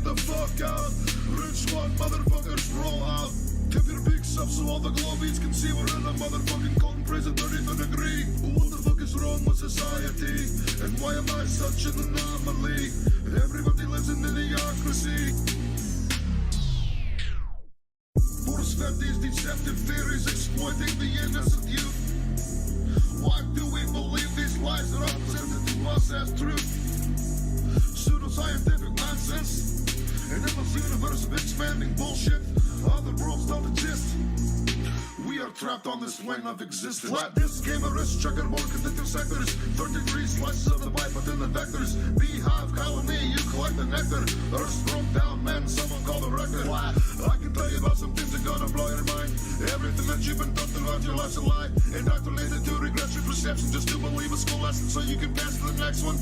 the fuck out. Rich one motherfuckers roll out. Computer picks up so all the globies can see we're in a motherfucking cold prison 33rd degree. What the fuck is wrong with society? And why am I such an anomaly? Everybody lives in idiocracy. Force-fed these deceptive theories exploiting the innocent youth. Why do we believe these lies that are presented to us as truth? Pseudoscientific nonsense. An endless universe of expanding bullshit. Other worlds don't exist. We are trapped on this plane of existence. Flat disk, gamers, checkerboard, conductive sectors. 33 slices of the pipe within the vectors. Beehive, colony, you collect the nectar. Earth broke down, man, someone call the record. I can tell you about some things that are gonna blow your mind. Everything that you've been taught throughout your life's a lie. Indoctrinated to regret your perception just to believe a school lesson so you can pass to the next one.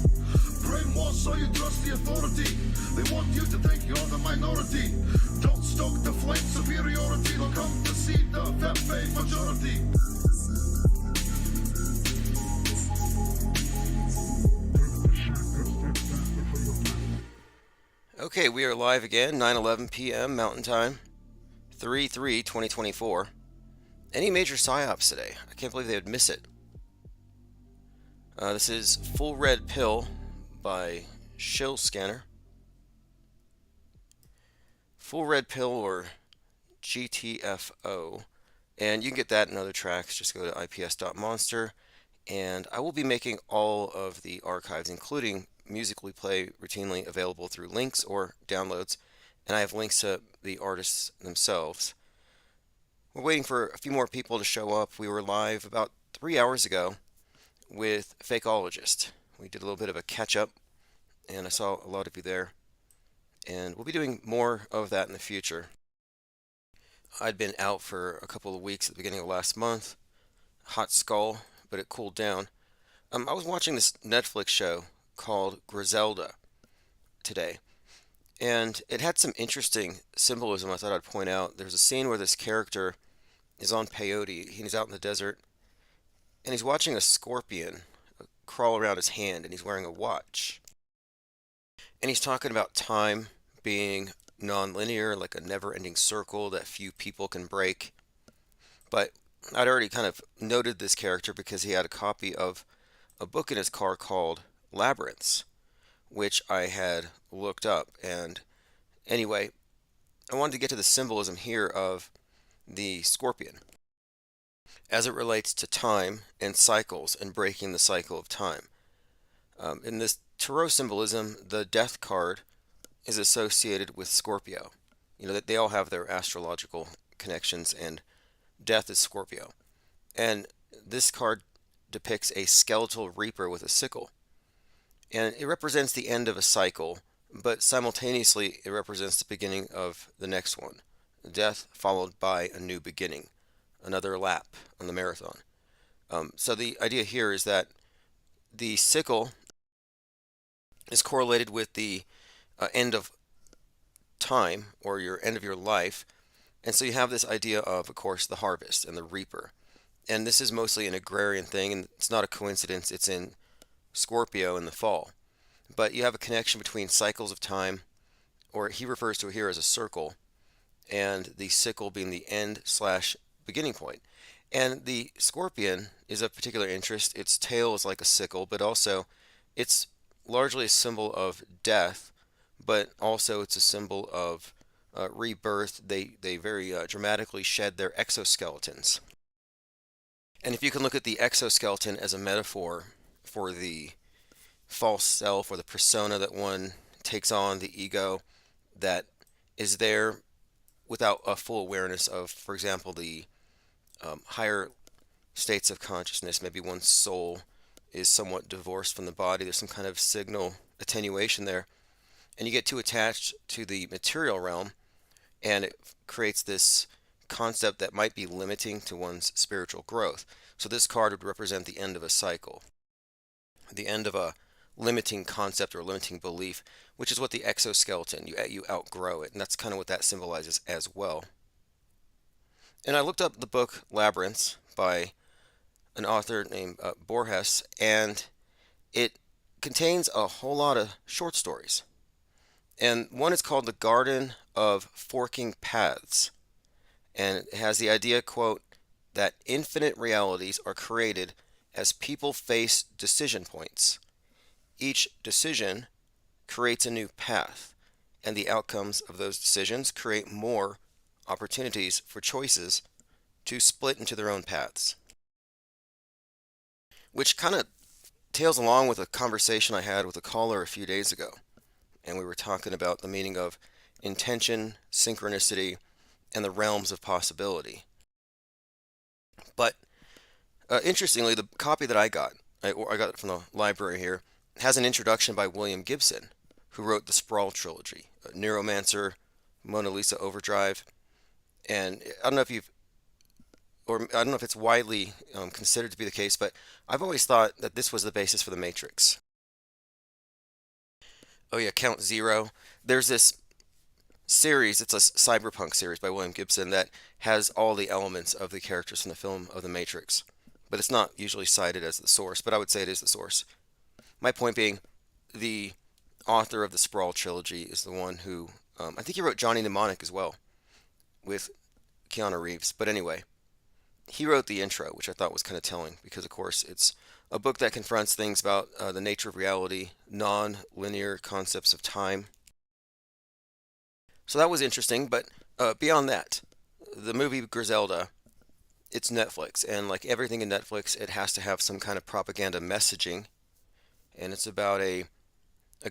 Brainwash so you trust the authority. They want you to think you're the minority. Don't stoke the flame superiority. They'll come to see the Fefe majority. Okay, we are live again, 9:11 p.m. Mountain Time, 3/3/2024. Any major psyops today? I can't believe they would miss it. This is Full Red Pill by Shill Scanner. Full Red Pill, or GTFO. And you can get that and other tracks. Just go to ips.monster. And I will be making all of the archives, including music we play routinely, available through links or downloads. And I have links to the artists themselves. We're waiting for a few more people to show up. We were live about 3 hours ago with Fakeologist. We did a little bit of a catch-up, and I saw a lot of you there. And we'll be doing more of that in the future. I'd been out for a couple of weeks at the beginning of last month. Hot skull, but it cooled down. I was watching this Netflix show called Griselda today, and it had some interesting symbolism I thought I'd point out. There's a scene where this character is on peyote. He's out in the desert, and he's watching a scorpion crawl around his hand, and he's wearing a watch. And he's talking about time being non-linear, like a never-ending circle that few people can break. But I'd already kind of noted this character because he had a copy of a book in his car called Labyrinths, which I had looked up. And anyway, I wanted to get to the symbolism here of the scorpion as it relates to time and cycles and breaking the cycle of time. In this tarot symbolism, the death card is associated with Scorpio. You know, that they all have their astrological connections, and death is Scorpio. And this card depicts a skeletal reaper with a sickle. And it represents the end of a cycle, but simultaneously it represents the beginning of the next one. Death followed by a new beginning, another lap on the marathon. So the idea here is that the sickle is correlated with the end of time, or your end of your life. And so you have this idea of course, the harvest and the reaper. And this is mostly an agrarian thing, and it's not a coincidence. It's in Scorpio in the fall. But you have a connection between cycles of time, or he refers to it here as a circle, and the sickle being the end/beginning point. And the scorpion is of particular interest. Its tail is like a sickle, but also it's largely a symbol of death, but also it's a symbol of rebirth. They very dramatically shed their exoskeletons. And if you can look at the exoskeleton as a metaphor for the false self, or the persona that one takes on, the ego that is there without a full awareness of, for example, the higher states of consciousness. Maybe one's soul is somewhat divorced from the body. There's some kind of signal attenuation there. And you get too attached to the material realm, and it creates this concept that might be limiting to one's spiritual growth. So this card would represent the end of a cycle, the end of a limiting concept or limiting belief, which is what the exoskeleton, you outgrow it, and that's kind of what that symbolizes as well. And I looked up the book Labyrinths by an author named Borges, and it contains a whole lot of short stories. And one is called The Garden of Forking Paths. And it has the idea, quote, that infinite realities are created as people face decision points. Each decision creates a new path, and the outcomes of those decisions create more opportunities for choices to split into their own paths. Which kind of tails along with a conversation I had with a caller a few days ago. And we were talking about the meaning of intention, synchronicity, and the realms of possibility. But interestingly, the copy that I got it from the library here, has an introduction by William Gibson, who wrote the Sprawl trilogy, Neuromancer, Mona Lisa Overdrive, and I don't know if it's widely considered to be the case, but I've always thought that this was the basis for the Matrix. Oh yeah, Count Zero. There's this series, it's a cyberpunk series by William Gibson that has all the elements of the characters from the film of The Matrix. But it's not usually cited as the source, but I would say it is the source. My point being, the author of the Sprawl trilogy is the one who, I think he wrote Johnny Mnemonic as well, with Keanu Reeves. But anyway, he wrote the intro, which I thought was kind of telling, because of course it's a book that confronts things about the nature of reality, non-linear concepts of time. So that was interesting, but beyond that, the movie Griselda, it's Netflix, and like everything in Netflix, it has to have some kind of propaganda messaging, and it's about a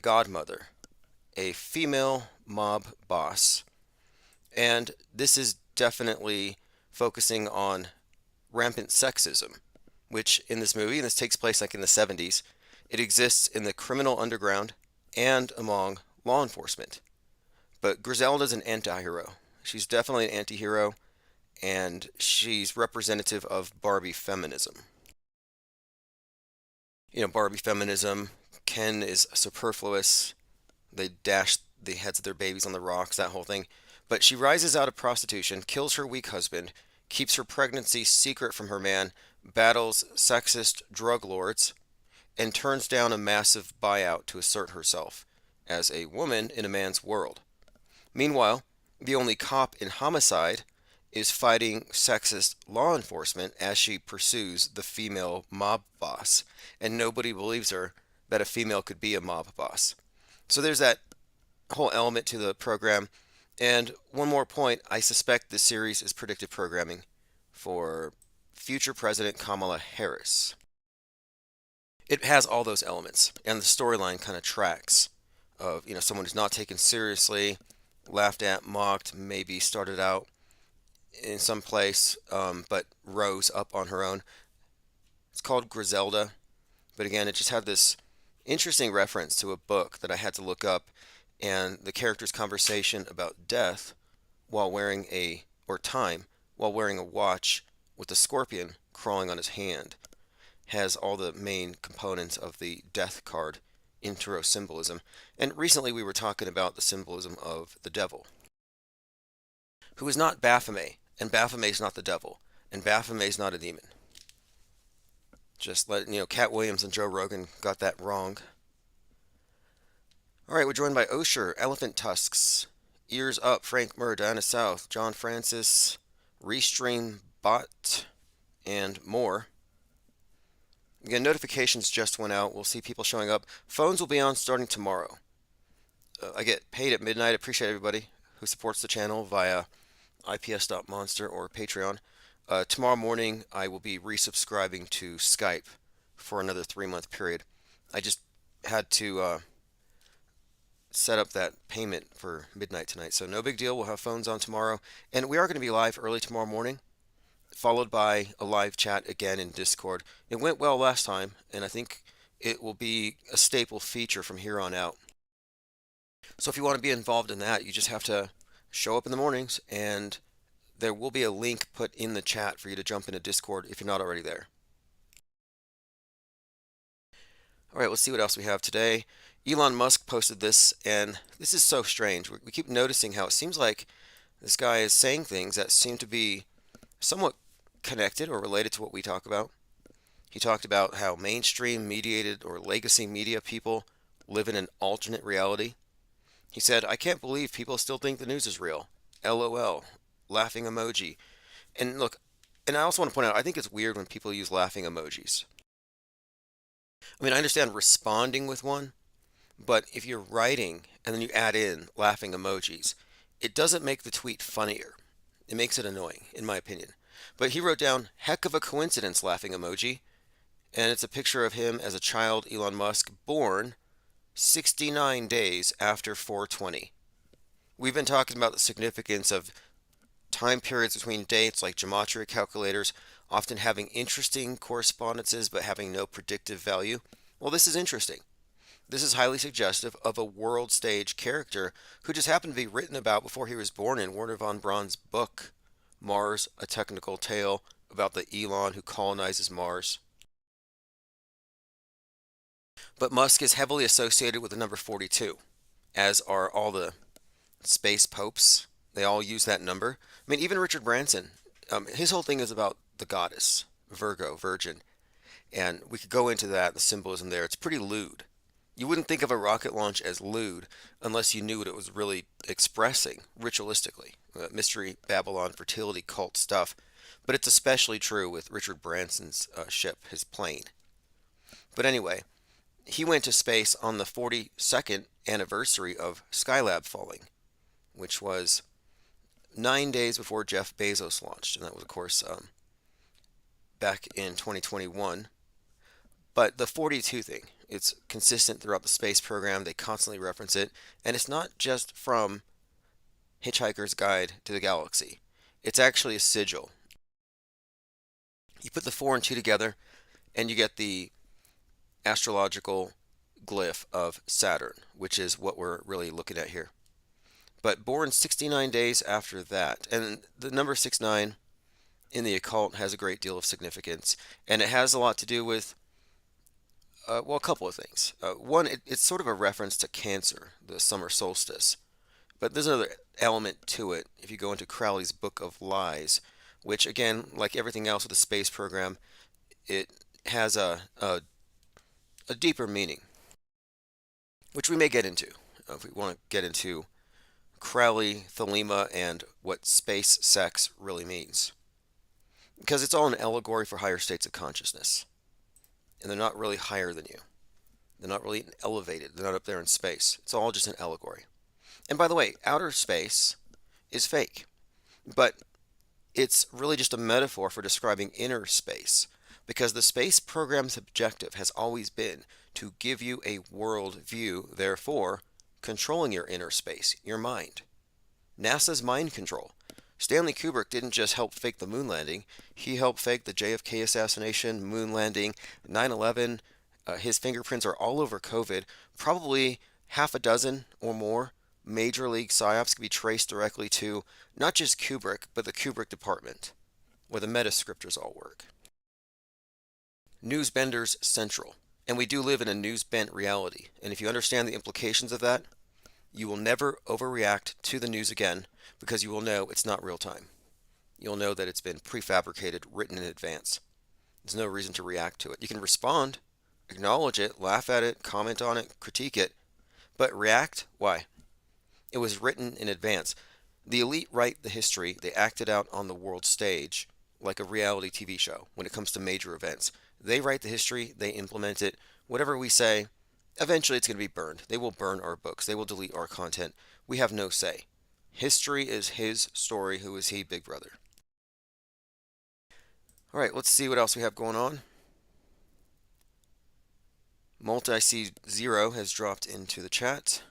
godmother, a female mob boss, and this is definitely focusing on rampant sexism, which in this movie, and this takes place like in the 70s, it exists in the criminal underground and among law enforcement. But Griselda's an anti-hero. She's definitely an anti-hero, and she's representative of Barbie feminism. You know, Barbie feminism, Ken is superfluous, they dash the heads of their babies on the rocks, that whole thing. But she rises out of prostitution, kills her weak husband, keeps her pregnancy secret from her man, battles sexist drug lords, and turns down a massive buyout to assert herself as a woman in a man's world. Meanwhile, the only cop in Homicide is fighting sexist law enforcement as she pursues the female mob boss, and nobody believes her that a female could be a mob boss. So there's that whole element to the program. And one more point, I suspect this series is predictive programming for future President Kamala Harris. It has all those elements, and the storyline kind of tracks of, you know, someone who's not taken seriously, laughed at, mocked, maybe started out in some place, but rose up on her own. It's called Griselda, but again, it just had this interesting reference to a book that I had to look up, and the character's conversation about death while wearing or time, while wearing a watch with a scorpion crawling on his hand, has all the main components of the death card intro symbolism. And recently we were talking about the symbolism of the devil, who is not Baphomet, and Baphomet is not the devil, and Baphomet is not a demon. Just let you know, Cat Williams and Joe Rogan got that wrong. All right, we're joined by Osher, Elephant Tusks, Ears Up, Frank Murr, Diana South, John Francis, Restream Bot, and more. Again, notifications just went out. We'll see people showing up. Phones will be on starting tomorrow. I get paid at midnight. I appreciate everybody who supports the channel via ips.monster or Patreon. Tomorrow morning, I will be resubscribing to Skype for another 3-month period. I just had to set up that payment for midnight tonight, so no big deal. We'll have phones on tomorrow, and we are going to be live early tomorrow morning, followed by a live chat again in Discord. It went well last time, and I think it will be a staple feature from here on out. So if you want to be involved in that, you just have to show up in the mornings, and there will be a link put in the chat for you to jump into Discord if you're not already there. All right, let's see what else we have today. Elon Musk posted this, and this is so strange. We keep noticing how it seems like this guy is saying things that seem to be somewhat connected or related to what we talk about. He talked about how mainstream mediated or legacy media people live in an alternate reality. He said, I can't believe people still think the news is real. LOL. Laughing emoji. And look, and I also want to point out, I think it's weird when people use laughing emojis. I mean, I understand responding with one, but if you're writing and then you add in laughing emojis, it doesn't make the tweet funnier. It makes it annoying, in my opinion. But he wrote down, heck of a coincidence laughing emoji, and it's a picture of him as a child, Elon Musk, born 69 days after 420. We've been talking about the significance of time periods between dates like gematria calculators, often having interesting correspondences but having no predictive value. Well, this is interesting. This is highly suggestive of a world stage character who just happened to be written about before he was born in Wernher von Braun's book, Mars, A Technical Tale, about the Elon who colonizes Mars. But Musk is heavily associated with the number 42, as are all the space popes. They all use that number. I mean, even Richard Branson, his whole thing is about the goddess, Virgo, Virgin. And we could go into that, the symbolism there. It's pretty lewd. You wouldn't think of a rocket launch as lewd unless you knew what it was really expressing ritualistically. Mystery Babylon fertility cult stuff. But it's especially true with Richard Branson's ship, his plane. But anyway, he went to space on the 42nd anniversary of Skylab falling, which was 9 days before Jeff Bezos launched. And that was, of course, back in 2021. But the 42 thing, it's consistent throughout the space program. They constantly reference it. And it's not just from Hitchhiker's Guide to the Galaxy. It's actually a sigil. You put the 4 and 2 together, and you get the astrological glyph of Saturn, which is what we're really looking at here. But born 69 days after that, and the number 69 in the occult has a great deal of significance, and it has a lot to do with, well, a couple of things. One, it's sort of a reference to Cancer, the summer solstice. But there's another element to it if you go into Crowley's Book of Lies, which, again, like everything else with the space program, it has a deeper meaning, which we may get into if we want to get into Crowley, Thelema, and what space sex really means. Because it's all an allegory for higher states of consciousness. And they're not really higher than you. They're not really elevated. They're not up there in space. It's all just an allegory. And by the way, outer space is fake. But it's really just a metaphor for describing inner space. Because the space program's objective has always been to give you a world view, therefore, controlling your inner space, your mind. NASA's mind control. Stanley Kubrick didn't just help fake the moon landing, he helped fake the JFK assassination, moon landing, 9/11. His fingerprints are all over COVID. Probably half a dozen or more major league psyops can be traced directly to not just Kubrick, but the Kubrick department, where the metascriptors all work. Newsbenders Central. And we do live in a news-bent reality. And if you understand the implications of that, you will never overreact to the news again because you will know it's not real time. You'll know that it's been prefabricated, written in advance. There's no reason to react to it. You can respond, acknowledge it, laugh at it, comment on it, critique it, but react? Why? It was written in advance. The elite write the history, they act it out on the world stage like a reality TV show when it comes to major events. They write the history, they implement it. Whatever we say, eventually it's going to be burned. They will burn our books. They will delete our content. We have no say. History is his story. Who is he? Big Brother. All right, let's see what else we have going on. Multi-C0 has dropped into the chat.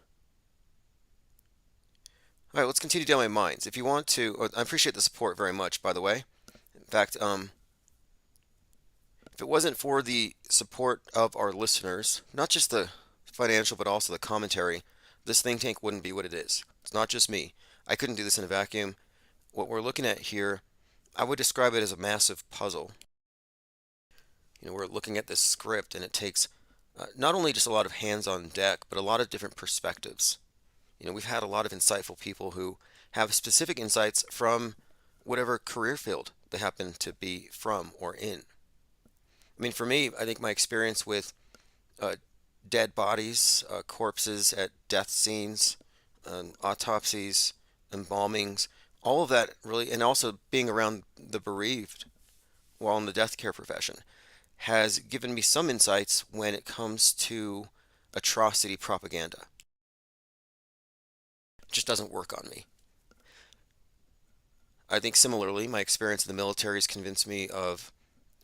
All right, let's continue down my minds. If you want to, I appreciate the support very much, by the way. In fact, if it wasn't for the support of our listeners, not just the financial, but also the commentary, this think tank wouldn't be what it is. It's not just me. I couldn't do this in a vacuum. What we're looking at here, I would describe it as a massive puzzle. We're looking at this script, and it takes not only just a lot of hands on deck, but a lot of different perspectives. We've had a lot of insightful people who have specific insights from whatever career field they happen to be from or in. I mean, for me, I think my experience with dead bodies, corpses at death scenes, and autopsies, embalmings, all of that really, and also being around the bereaved while in the death care profession, has given me some insights when it comes to atrocity propaganda. It just doesn't work on me. I think similarly, my experience in the military has convinced me of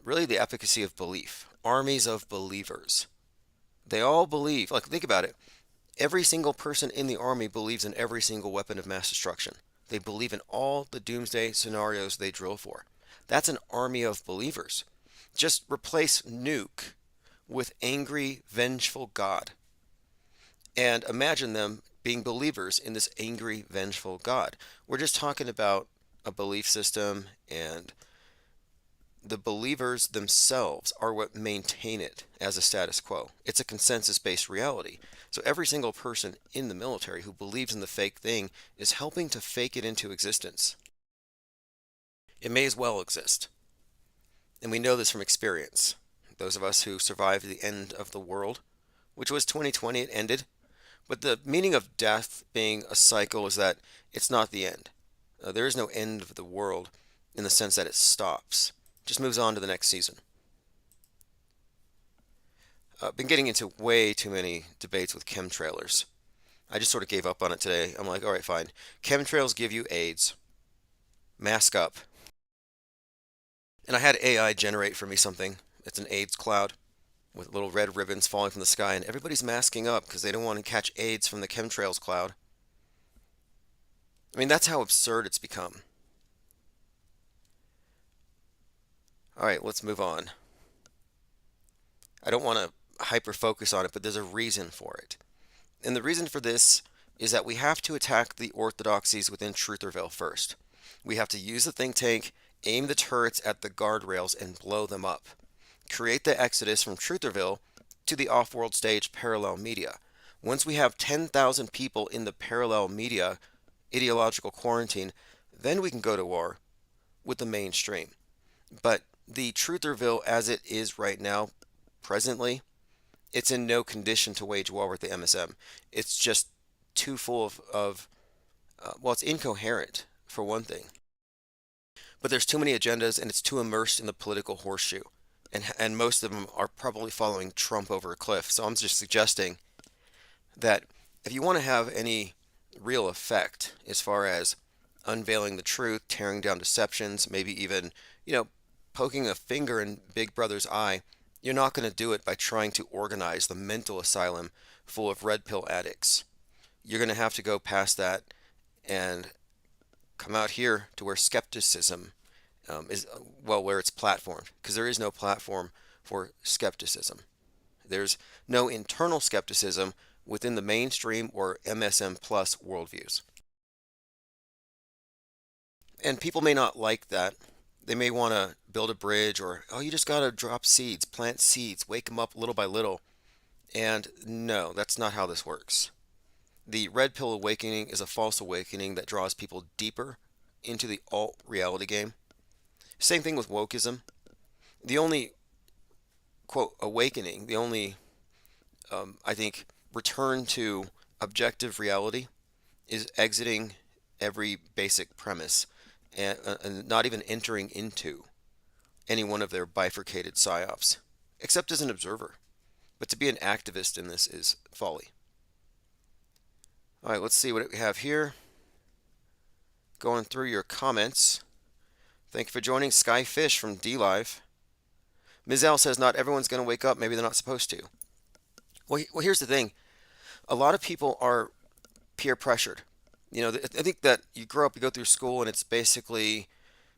really the efficacy of belief. Armies of believers. They all believe, like, think about it. Every single person in the army believes in every single weapon of mass destruction. They believe in all the doomsday scenarios they drill for. That's an army of believers. Just replace nuke with angry, vengeful God. And imagine them being believers in this angry, vengeful God. We're just talking about a belief system, and the believers themselves are what maintain it as a status quo. It's a consensus-based reality. So every single person in the military who believes in the fake thing is helping to fake it into existence. It may as well exist. And we know this from experience. Those of us who survived the end of the world, which was 2020, it ended. But the meaning of death being a cycle is that it's not the end. There is no end of the world in the sense that it stops. It just moves on to the next season. I've been getting into way too many debates with chemtrailers. I just sort of gave up on it today. I'm like, all right, fine. Chemtrails give you AIDS. Mask up. And I had AI generate for me something. It's an AIDS cloud with little red ribbons falling from the sky, and everybody's masking up because they don't want to catch AIDS from the chemtrails cloud. I mean, that's how absurd it's become. All right, let's move on. I don't want to hyper focus on it, but there's a reason for it. And the reason for this is that we have to attack the orthodoxies within Trutherville first. We have to use the think tank, aim the turrets at the guardrails, and blow them up. Create the exodus from Trutherville to the off-world stage parallel media. Once we have 10,000 people in the parallel media ideological quarantine, then we can go to war with the mainstream. But the Trutherville as it is right now, presently, it's in no condition to wage war with the MSM. It's just too full of well, it's incoherent, for one thing. But there's too many agendas, and it's too immersed in the political horseshoe. And most of them are probably following Trump over a cliff. So I'm just suggesting that if you want to have any real effect as far as unveiling the truth, tearing down deceptions, maybe even, poking a finger in Big Brother's eye, you're not going to do it by trying to organize the mental asylum full of red pill addicts. You're going to have to go past that and come out here to where skepticism is, well, where it's platformed, because there is no platform for skepticism. There's no internal skepticism within the mainstream or MSM plus worldviews. And people may not like that. They may want to build a bridge, or, oh, you just got to drop seeds, plant seeds, wake them up little by little. And no, that's not how this works. The red pill awakening is a false awakening that draws people deeper into the alt reality game. Same thing with wokeism. The only, quote, awakening, the only, I think, return to objective reality is exiting every basic premise and not even entering into any one of their bifurcated psyops, except as an observer. But to be an activist in this is folly. All right, let's see what we have here. Going through your comments. Thank you for joining Skyfish from DLive. Ms. L says not everyone's going to wake up. Maybe they're not supposed to. Well, here's the thing. A lot of people are peer pressured. I think that you grow up, you go through school, and it's basically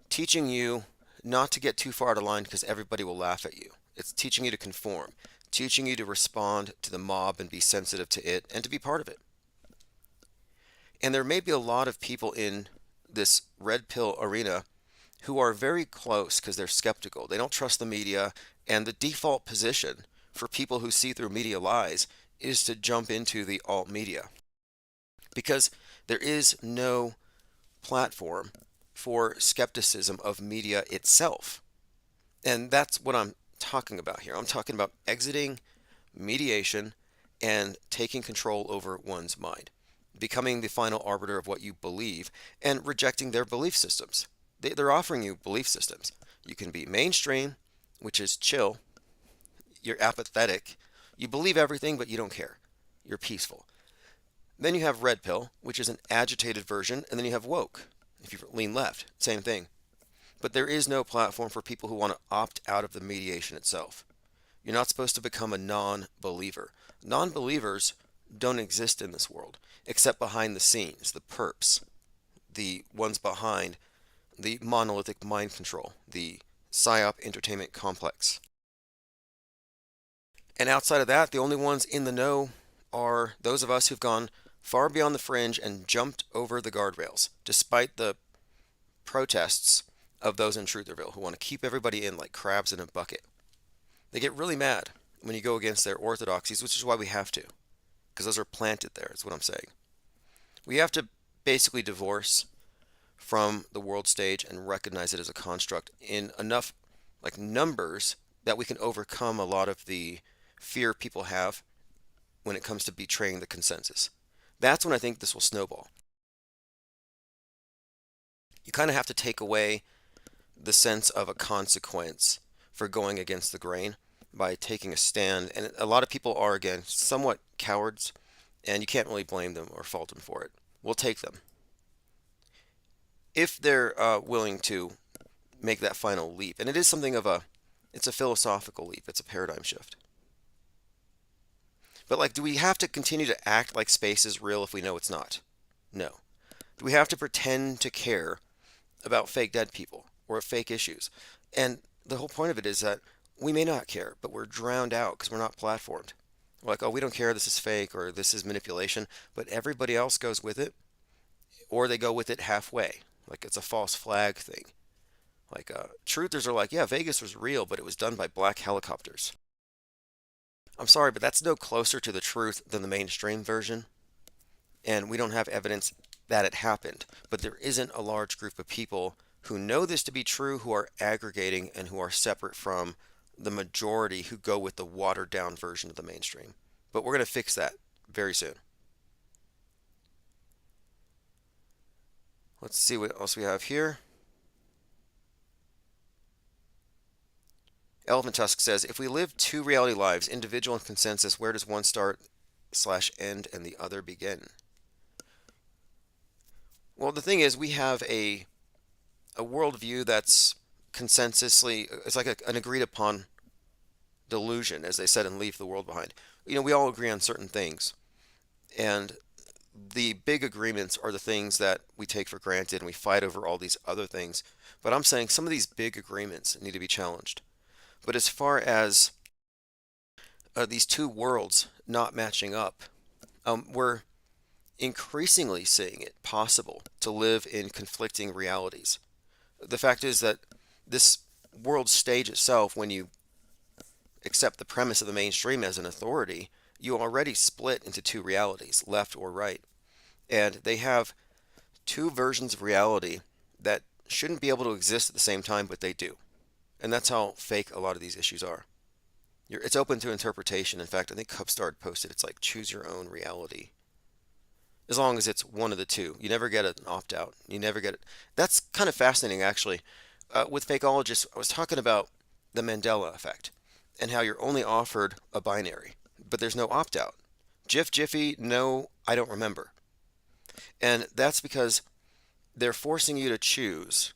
teaching you not to get too far out of line because everybody will laugh at you. It's teaching you to conform, teaching you to respond to the mob and be sensitive to it and to be part of it. And there may be a lot of people in this red pill arena who are very close because they're skeptical. They don't trust the media, and the default position for people who see through media lies is to jump into the alt media, because there is no platform for skepticism of media itself. And that's what I'm talking about here. I'm talking about exiting mediation and taking control over one's mind. becoming the final arbiter of what you believe and rejecting their belief systems. They're offering you belief systems. You can be mainstream, which is chill. You're apathetic. You believe everything, but you don't care. You're peaceful. Then you have red pill, which is an agitated version, and then you have woke. If you lean left, same thing. But there is no platform for people who want to opt out of the mediation itself. You're not supposed to become a non-believer. Non-believers don't exist in this world, except behind the scenes, the perps, the ones behind the monolithic mind control, the PSYOP entertainment complex. And outside of that, the only ones in the know are those of us who've gone far beyond the fringe and jumped over the guardrails, despite the protests of those in Trutherville who want to keep everybody in like crabs in a bucket. They get really mad when you go against their orthodoxies, which is why we have to, because those are planted there, is what I'm saying. We have to basically divorce from the world stage and recognize it as a construct in enough like numbers that we can overcome a lot of the fear people have when it comes to betraying the consensus. That's when I think this will snowball. You kind of have to take away the sense of a consequence for going against the grain by taking a stand. And a lot of people are, again, somewhat cowards, and you can't really blame them or fault them for it. We'll take them. If they're willing to make that final leap, and it is something of it's a philosophical leap, it's a paradigm shift. But like, do we have to continue to act like space is real if we know it's not? No. Do we have to pretend to care about fake dead people or fake issues? And the whole point of it is that we may not care, but we're drowned out because we're not platformed. We're like, oh, we don't care, this is fake or this is manipulation, but everybody else goes with it, or they go with it halfway. Like it's a false flag thing. Like truthers are like, yeah, Vegas was real, but it was done by black helicopters. I'm sorry, but that's no closer to the truth than the mainstream version. And we don't have evidence that it happened. But there isn't a large group of people who know this to be true, who are aggregating and who are separate from the majority who go with the watered down version of the mainstream. But we're going to fix that very soon. Let's see what else we have here. Elephant Tusk says, if we live two reality lives, individual and consensus, where does one start/end and the other begin? Well, the thing is, we have a worldview that's consensusly, it's like an agreed upon delusion, as they said in Leave the World Behind. You know, we all agree on certain things. And the big agreements are the things that we take for granted and we fight over all these other things. But I'm saying some of these big agreements need to be challenged. But as far as these two worlds not matching up, we're increasingly seeing it possible to live in conflicting realities. The fact is that this world stage itself, when you accept the premise of the mainstream as an authority, you already split into two realities, left or right. And they have two versions of reality that shouldn't be able to exist at the same time, but they do. And that's how fake a lot of these issues are. It's open to interpretation. In fact, I think Cubstard posted, it's like choose your own reality. As long as it's one of the two. You never get an opt-out. You never get it. That's kind of fascinating, actually. With Fakeologists, I was talking about the Mandela effect and how you're only offered a binary, but there's no opt-out. Jiffy, no, I don't remember. And that's because they're forcing you to choose,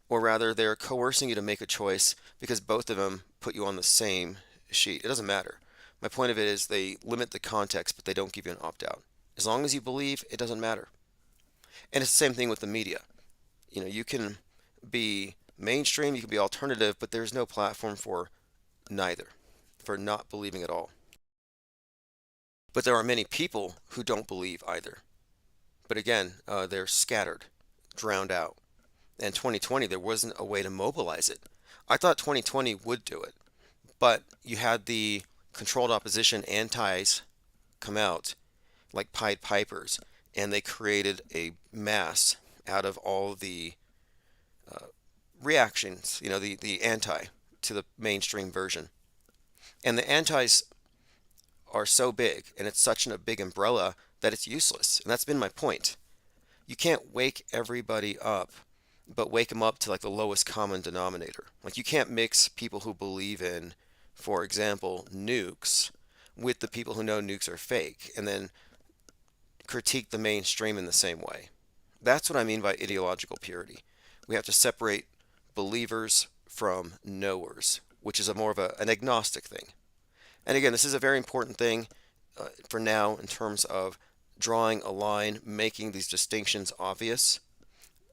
or rather, they're coercing you to make a choice because both of them put you on the same sheet. It doesn't matter. My point of it is they limit the context, but they don't give you an opt-out. As long as you believe, it doesn't matter. And it's the same thing with the media. You know, you can be mainstream, you can be alternative, but there's no platform for neither, for not believing at all. But there are many people who don't believe either. But again, they're scattered, drowned out. And 2020, there wasn't a way to mobilize it. I thought 2020 would do it. But you had the controlled opposition antis come out like Pied Pipers, and they created a mass out of all the reactions, you know, the anti to the mainstream version. And the antis are so big, and it's such a big umbrella that it's useless. And that's been my point. You can't wake everybody up, but wake them up to like the lowest common denominator. Like you can't mix people who believe in, for example, nukes with the people who know nukes are fake and then critique the mainstream in the same way. That's what I mean by ideological purity. We have to separate believers from knowers, which is a more of an agnostic thing. And again, this is a very important thing for now in terms of drawing a line, making these distinctions obvious,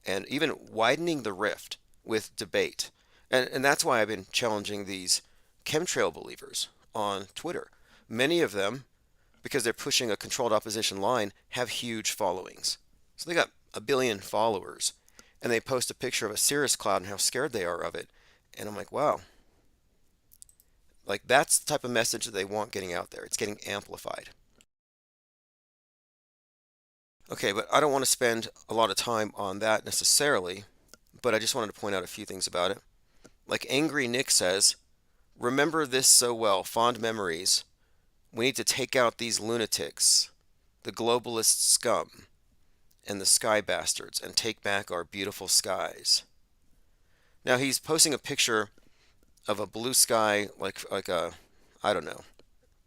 and even widening the rift with debate. And that's why I've been challenging these chemtrail believers on Twitter. Many of them, because they're pushing a controlled opposition line, have huge followings. So they got a billion followers, and they post a picture of a cirrus cloud and how scared they are of it. And I'm like, wow. Like that's the type of message that they want getting out there. It's getting amplified. Okay, but I don't want to spend a lot of time on that necessarily, but I just wanted to point out a few things about it. Like Angry Nick says, remember this so well, fond memories. We need to take out these lunatics, the globalist scum, and the sky bastards, and take back our beautiful skies. Now he's posting a picture of a blue sky, like a, I don't know,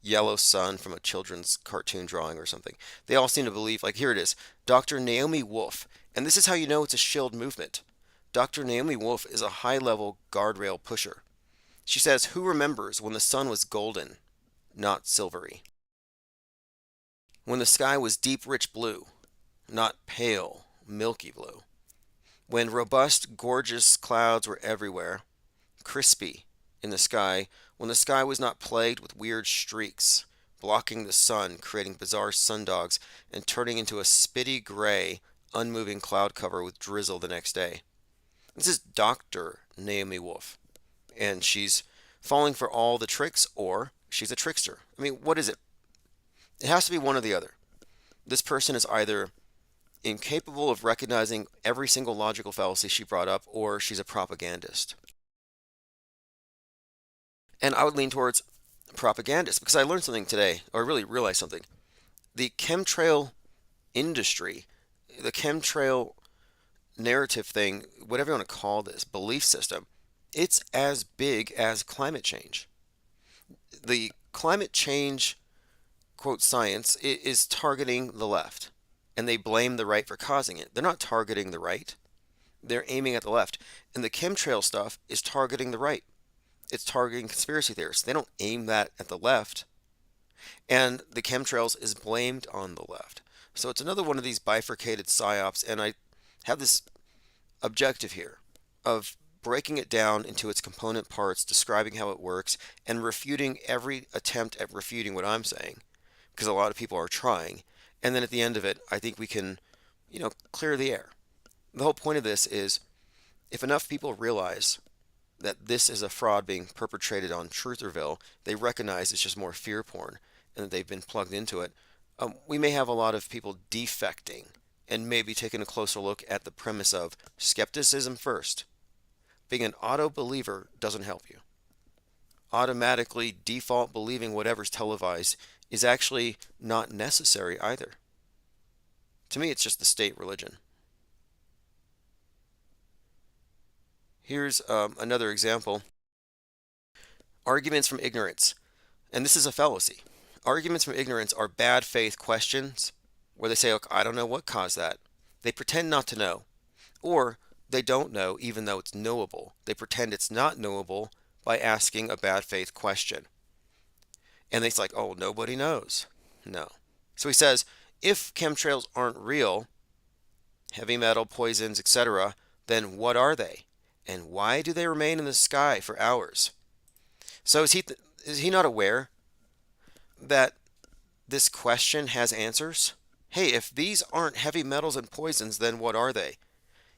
yellow sun from a children's cartoon drawing or something. They all seem to believe, like here it is, Dr. Naomi Wolf, and this is how you know it's a shield movement. Dr. Naomi Wolf is a high-level guardrail pusher. She says, who remembers when the sun was golden, not silvery? When the sky was deep, rich blue, not pale, milky blue. When robust, gorgeous clouds were everywhere, crispy in the sky, when the sky was not plagued with weird streaks, blocking the sun, creating bizarre sundogs, and turning into a spitty gray, unmoving cloud cover with drizzle the next day. This is Dr. Naomi Wolf, and she's falling for all the tricks, or she's a trickster. I mean, what is it? It has to be one or the other. This person is either incapable of recognizing every single logical fallacy she brought up, or she's a propagandist. And I would lean towards propagandist because I learned something today, or really realized something. The chemtrail industry, the chemtrail narrative thing, whatever you want to call this, belief system, it's as big as climate change. The climate change, quote, science is targeting the left, and they blame the right for causing it. They're not targeting the right. They're aiming at the left. And the chemtrail stuff is targeting the right. It's targeting conspiracy theorists. They don't aim that at the left. And the chemtrails is blamed on the left. So it's another one of these bifurcated psyops, and I have this objective here of breaking it down into its component parts, describing how it works, and refuting every attempt at refuting what I'm saying, because a lot of people are trying. And then at the end of it, I think we can, clear the air. The whole point of this is if enough people realize that this is a fraud being perpetrated on Trutherville, they recognize it's just more fear porn and that they've been plugged into it, we may have a lot of people defecting and maybe taking a closer look at the premise of skepticism first. Being an auto believer doesn't help you. Automatically default believing whatever's televised is actually not necessary either. To me, it's just the state religion. Here's another example. Arguments from ignorance. And this is a fallacy. Arguments from ignorance are bad faith questions where they say, look, I don't know what caused that. They pretend not to know. Or they don't know even though it's knowable. They pretend it's not knowable by asking a bad faith question. And it's like, oh, nobody knows. No. So he says, if chemtrails aren't real, heavy metal, poisons, etc., then what are they? And why do they remain in the sky for hours? So is he not aware that this question has answers? Hey, if these aren't heavy metals and poisons, then what are they?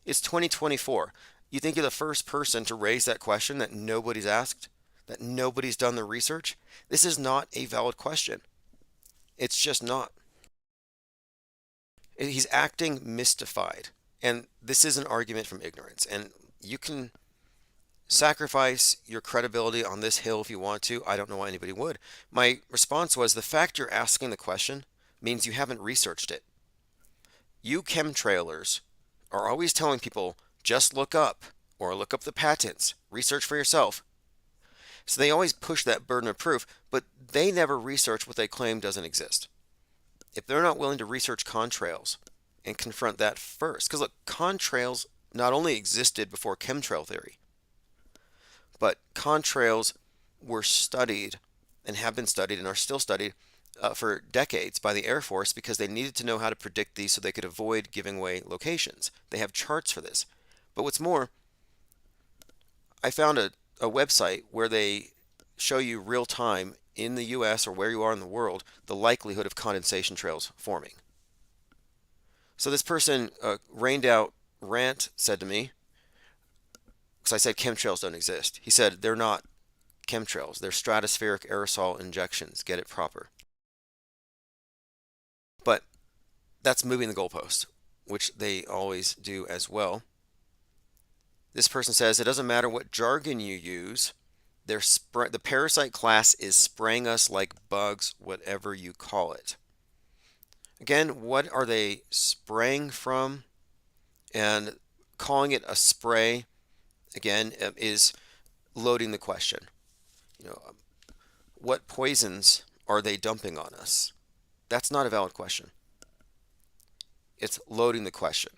It's 2024. You think you're the first person to raise that question that nobody's asked? That nobody's done the research? This is not a valid question. It's just not. He's acting mystified. And this is an argument from ignorance. And you can sacrifice your credibility on this hill if you want to. I don't know why anybody would. My response was the fact you're asking the question means you haven't researched it. You chemtrailers are always telling people, just look up or look up the patents, research for yourself. So they always push that burden of proof, but they never research what they claim doesn't exist. If they're not willing to research contrails and confront that first, because look, contrails not only existed before chemtrail theory, but contrails were studied and have been studied and are still studied for decades by the Air Force because they needed to know how to predict these so they could avoid giving away locations. They have charts for this. But what's more, I found a website where they show you real time in the US or where you are in the world the likelihood of condensation trails forming. So this person, rained out rant, said to me, because I said chemtrails don't exist. He said they're not chemtrails, they're stratospheric aerosol injections. Get it proper. But that's moving the goalpost, which they always do as well. This person says it doesn't matter what jargon you use, the parasite class is spraying us like bugs, whatever you call it. Again, what are they spraying from? And calling it a spray, again, is loading the question. What poisons are they dumping on us? That's not a valid question. It's loading the question.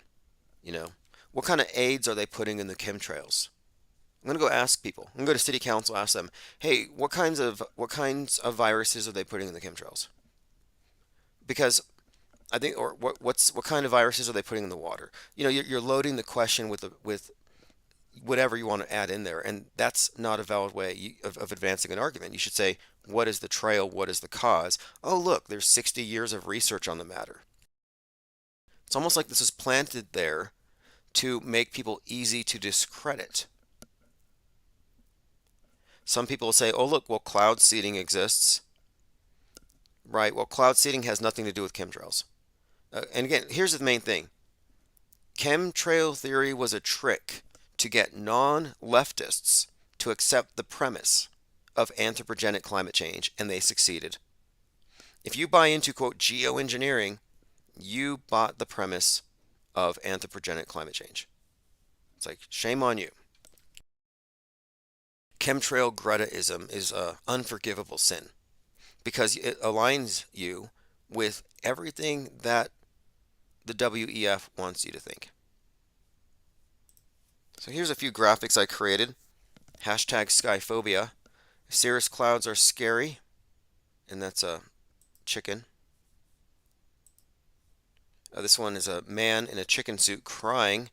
What kind of aids are they putting in the chemtrails? I'm going to go ask people. I'm going to go to city council, ask them, hey, what kinds of viruses are they putting in the chemtrails? Because I think, or what kind of viruses are they putting in the water? You're loading the question with whatever you want to add in there, and that's not a valid way of advancing an argument. You should say, what is the trail? What is the cause? Oh, look, there's 60 years of research on the matter. It's almost like this is planted there to make people easy to discredit. Some people say, oh, look, well, cloud seeding exists. Right, well, cloud seeding has nothing to do with chemtrails. And again, here's the main thing. Chemtrail theory was a trick to get non-leftists to accept the premise of anthropogenic climate change, and they succeeded. If you buy into, quote, geoengineering, you bought the premise of anthropogenic climate change. It's like, shame on you. Chemtrail Gretaism is an unforgivable sin because it aligns you with everything that the WEF wants you to think. So here's a few graphics I created. Hashtag Skyphobia. Cirrus clouds are scary, and that's a chicken. This one is a man in a chicken suit crying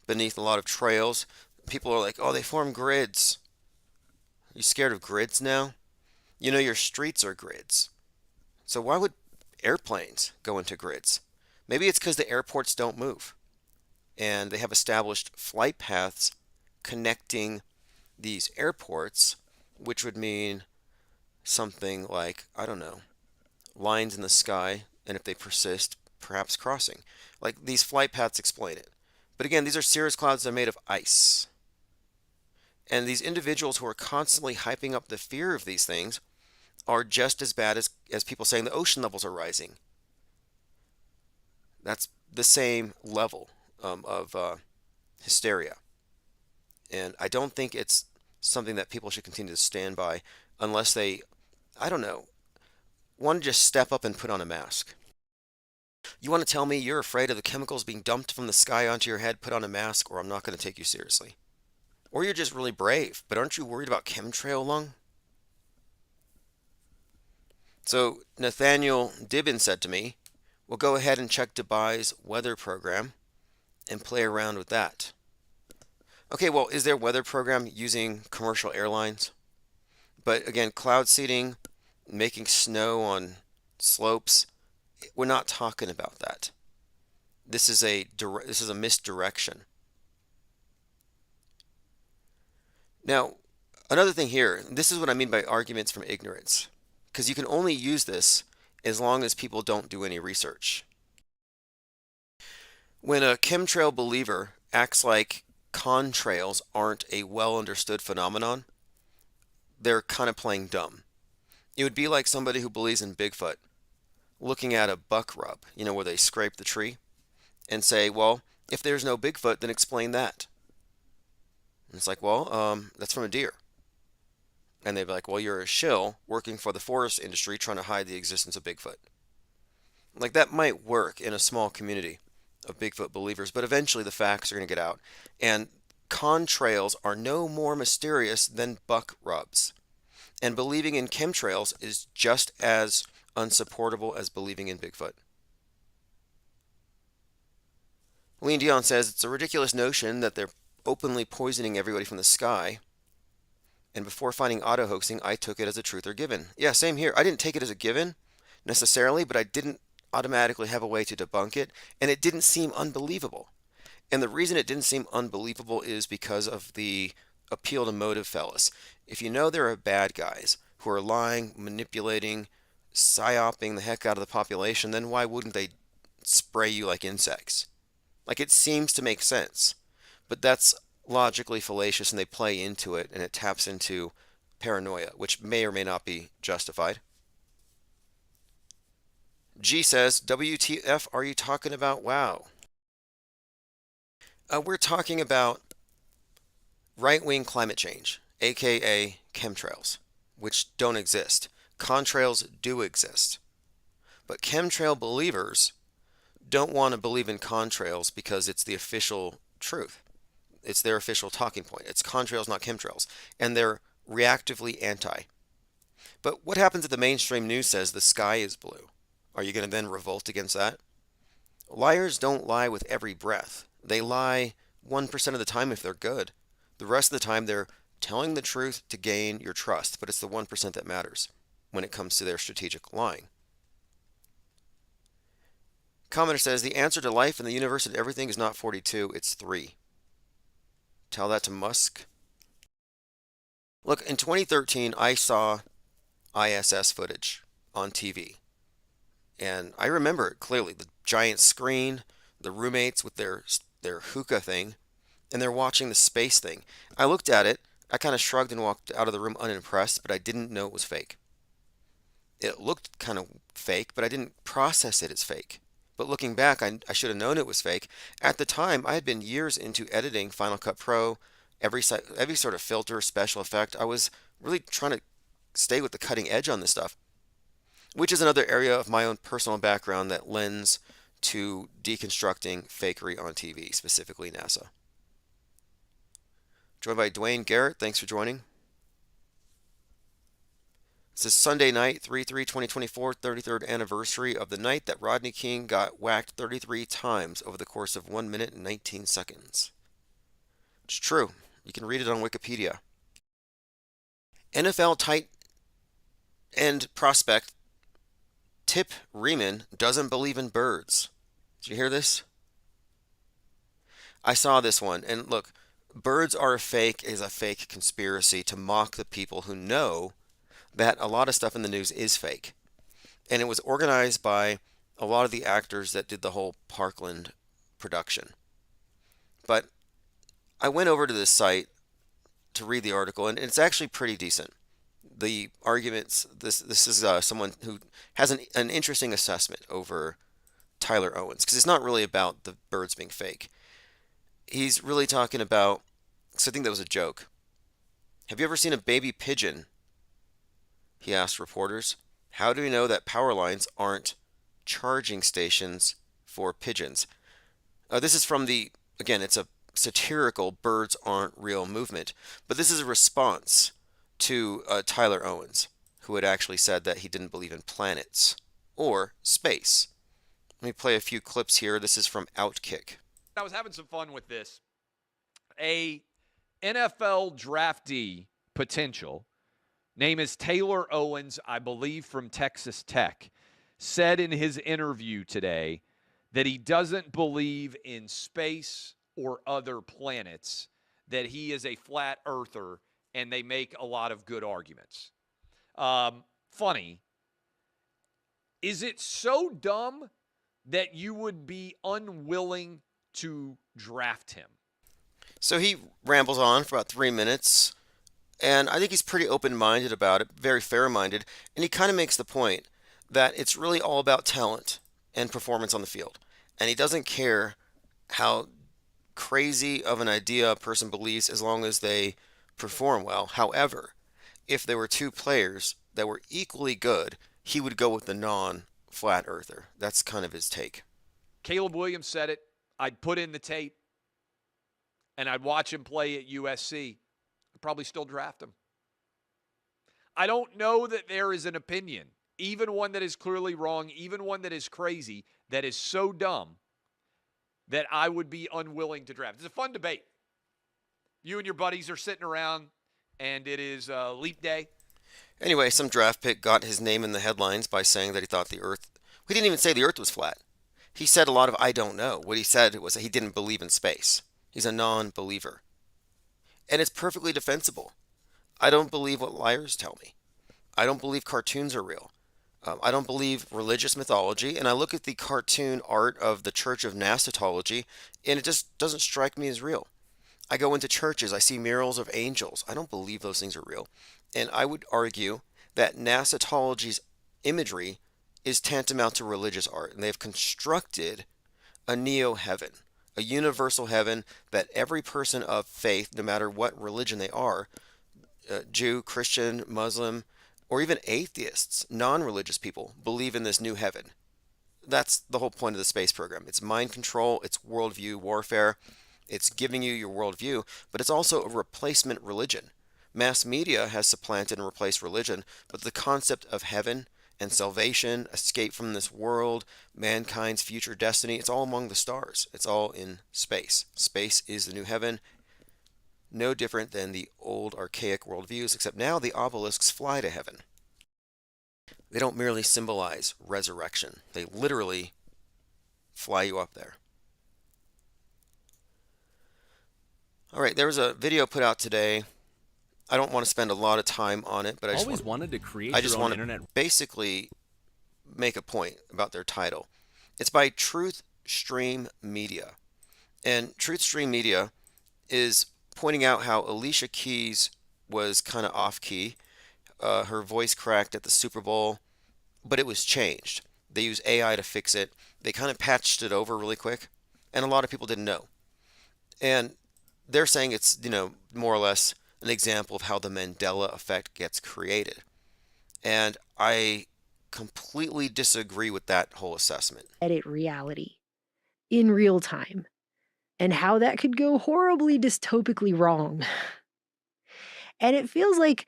beneath a lot of trails. People are like, oh, they form grids. Are you scared of grids now? Your streets are grids. So why would airplanes go into grids? Maybe it's because the airports don't move. And they have established flight paths connecting these airports, which would mean something like, I don't know, lines in the sky, and if they persist, perhaps crossing. Like these flight paths explain it. But again, these are cirrus clouds that are made of ice. And these individuals who are constantly hyping up the fear of these things are just as bad as people saying the ocean levels are rising. That's the same level of hysteria. And I don't think it's something that people should continue to stand by unless they, I don't know, want to just step up and put on a mask. You want to tell me you're afraid of the chemicals being dumped from the sky onto your head? Put on a mask or I'm not going to take you seriously. Or you're just really brave, but aren't you worried about chemtrail lung? So Nathaniel Dibben said to me, well, go ahead and check Dubai's weather program and play around with that. Okay, well, is their weather program using commercial airlines? But again, cloud seeding, making snow on slopes, we're not talking about that. This is a misdirection. Now, another thing here, this is what I mean by arguments from ignorance, because you can only use this as long as people don't do any research. When a chemtrail believer acts like contrails aren't a well understood phenomenon, they're kind of playing dumb. It would be like somebody who believes in Bigfoot. looking at a buck rub, where they scrape the tree, and say, well, if there's no Bigfoot, then explain that. And it's like, well, that's from a deer. And they'd be like, well, you're a shill working for the forest industry trying to hide the existence of Bigfoot. Like, that might work in a small community of Bigfoot believers, but eventually the facts are going to get out. And contrails are no more mysterious than buck rubs. And believing in chemtrails is just as unsupportable as believing in Bigfoot. Lean Dion says it's a ridiculous notion that they're openly poisoning everybody from the sky. And before finding auto hoaxing, I took it as a truth or given. Yeah, same here. I didn't take it as a given necessarily, but I didn't automatically have a way to debunk it, and it didn't seem unbelievable. And the reason it didn't seem unbelievable is because of the appeal to motive fellas. If you know there are bad guys who are lying, manipulating, psyoping the heck out of the population, then why wouldn't they spray you like insects? Like, it seems to make sense, but that's logically fallacious, and they play into it, and it taps into paranoia, which may or may not be justified. G says, WTF are you talking about? Wow. We're talking about right-wing climate change, aka chemtrails, which don't exist. Contrails do exist. But chemtrail believers don't want to believe in contrails because it's the official truth. It's their official talking point. It's contrails, not chemtrails. And they're reactively anti. But what happens if the mainstream news says the sky is blue? Are you going to then revolt against that? Liars don't lie with every breath. They lie 1% of the time if they're good. The rest of the time they're telling the truth to gain your trust, but it's the 1% that matters when it comes to their strategic lying. Commenter says, the answer to life and the universe and everything is not 42, it's 3. Tell that to Musk. Look, in 2013, I saw ISS footage on TV. And I remember it clearly. The giant screen, the roommates with their hookah thing, and they're watching the space thing. I looked at it, I kind of shrugged and walked out of the room unimpressed, but I didn't know it was fake. It looked kind of fake, but I didn't process it as fake. But looking back, I should have known it was fake. At the time, I had been years into editing Final Cut Pro, every sort of filter, special effect. I was really trying to stay with the cutting edge on this stuff, which is another area of my own personal background that lends to deconstructing fakery on TV, specifically NASA. Joined by Dwayne Garrett. Thanks for joining. This is Sunday night, 3/3/2024, 33rd anniversary of the night that Rodney King got whacked 33 times over the course of 1 minute and 19 seconds. It's true. You can read it on Wikipedia. NFL tight end prospect Tip Riemann doesn't believe in birds. Did you hear this? I saw this one, and look, birds are a fake is a fake conspiracy to mock the people who know that a lot of stuff in the news is fake. And it was organized by a lot of the actors that did the whole Parkland production. But I went over to this site to read the article, and it's actually pretty decent. The arguments, this is someone who has an interesting assessment over Tyler Owens, because it's not really about the birds being fake. He's really talking about, because I think that was a joke. Have you ever seen a baby pigeon? He asked reporters. How do we know that power lines aren't charging stations for pigeons? This is from again, it's a satirical birds aren't real movement, but this is a response to Tyler Owens, who had actually said that he didn't believe in planets or space. Let me play a few clips here. This is from Outkick. I was having some fun with this. A NFL draftee potential, name is Taylor Owens, I believe from Texas Tech, said in his interview today that he doesn't believe in space or other planets, that he is a flat earther, and they make a lot of good arguments. Funny. Is it so dumb that you would be unwilling to draft him? So he rambles on for about 3 minutes, and I think he's pretty open-minded about it, very fair-minded, and he kind of makes the point that it's really all about talent and performance on the field. And he doesn't care how crazy of an idea a person believes as long as they perform well. However, if there were two players that were equally good, he would go with the non-flat earther. That's kind of his take. Caleb Williams said it. I'd put in the tape, and I'd watch him play at USC. I'd probably still draft him. I don't know that there is an opinion, even one that is clearly wrong, even one that is crazy, that is so dumb that I would be unwilling to draft. It's a fun debate. You and your buddies are sitting around, and it is leap day. Anyway, some draft pick got his name in the headlines by saying that he thought the earth, he didn't even say the earth was flat. He said a lot of I don't know. What he said was that he didn't believe in space. He's a non-believer. And it's perfectly defensible. I don't believe what liars tell me. I don't believe cartoons are real. I don't believe religious mythology, and I look at the cartoon art of the Church of Nasatology, and it just doesn't strike me as real. I go into churches, I see murals of angels. I don't believe those things are real. And I would argue that Nasatology's imagery is tantamount to religious art, and they've constructed a neo-heaven, a universal heaven that every person of faith, no matter what religion they are, Jew, Christian, Muslim, or even atheists, non-religious people, believe in this new heaven. That's the whole point of the space program. It's mind control, it's worldview warfare, it's giving you your worldview, but it's also a replacement religion. Mass media has supplanted and replaced religion, but the concept of heaven and salvation, escape from this world, mankind's future destiny, it's all among the stars. It's all in space. Space is the new heaven. No different than the old archaic worldviews, except now the obelisks fly to heaven. They don't merely symbolize resurrection. They literally fly you up there. All right, there was a video put out today. I don't want to spend a lot of time on it, but I just wanted to create I just your own want internet. to basically make a point about their title. It's by Truth Stream Media. And Truth Stream Media is pointing out how Alicia Keys was kind of off key. Her voice cracked at the Super Bowl, but it was changed. They used AI to fix it. They kind of patched it over really quick, and a lot of people didn't know. And they're saying it's, more or less an example of how the Mandela effect gets created. And I completely disagree with that whole assessment. Edit reality in real time and how that could go horribly dystopically wrong. And it feels like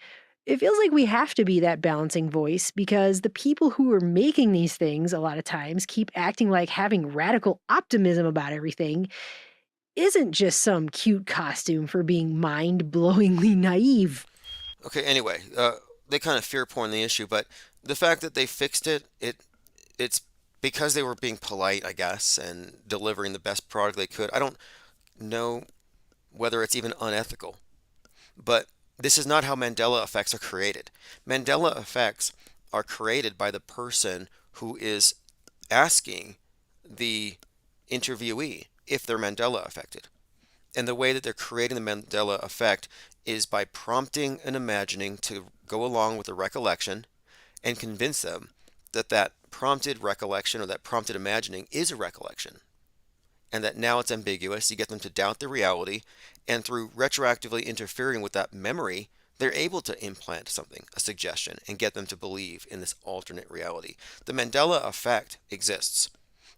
we have to be that balancing voice because the people who are making these things a lot of times keep acting like having radical optimism about everything isn't just some cute costume for being mind-blowingly naive. Okay, anyway, they kind of fear porn the issue, but the fact that they fixed it's because they were being polite, I guess, and delivering the best product they could. I don't know whether it's even unethical, but this is not how Mandela effects are created. Mandela effects are created by the person who is asking the interviewee if they're Mandela affected. And the way that they're creating the Mandela effect is by prompting and imagining to go along with the recollection and convince them that that prompted recollection or that prompted imagining is a recollection and that now it's ambiguous. You get them to doubt the reality, and through retroactively interfering with that memory, they're able to implant something, a suggestion, and get them to believe in this alternate reality. The Mandela effect exists,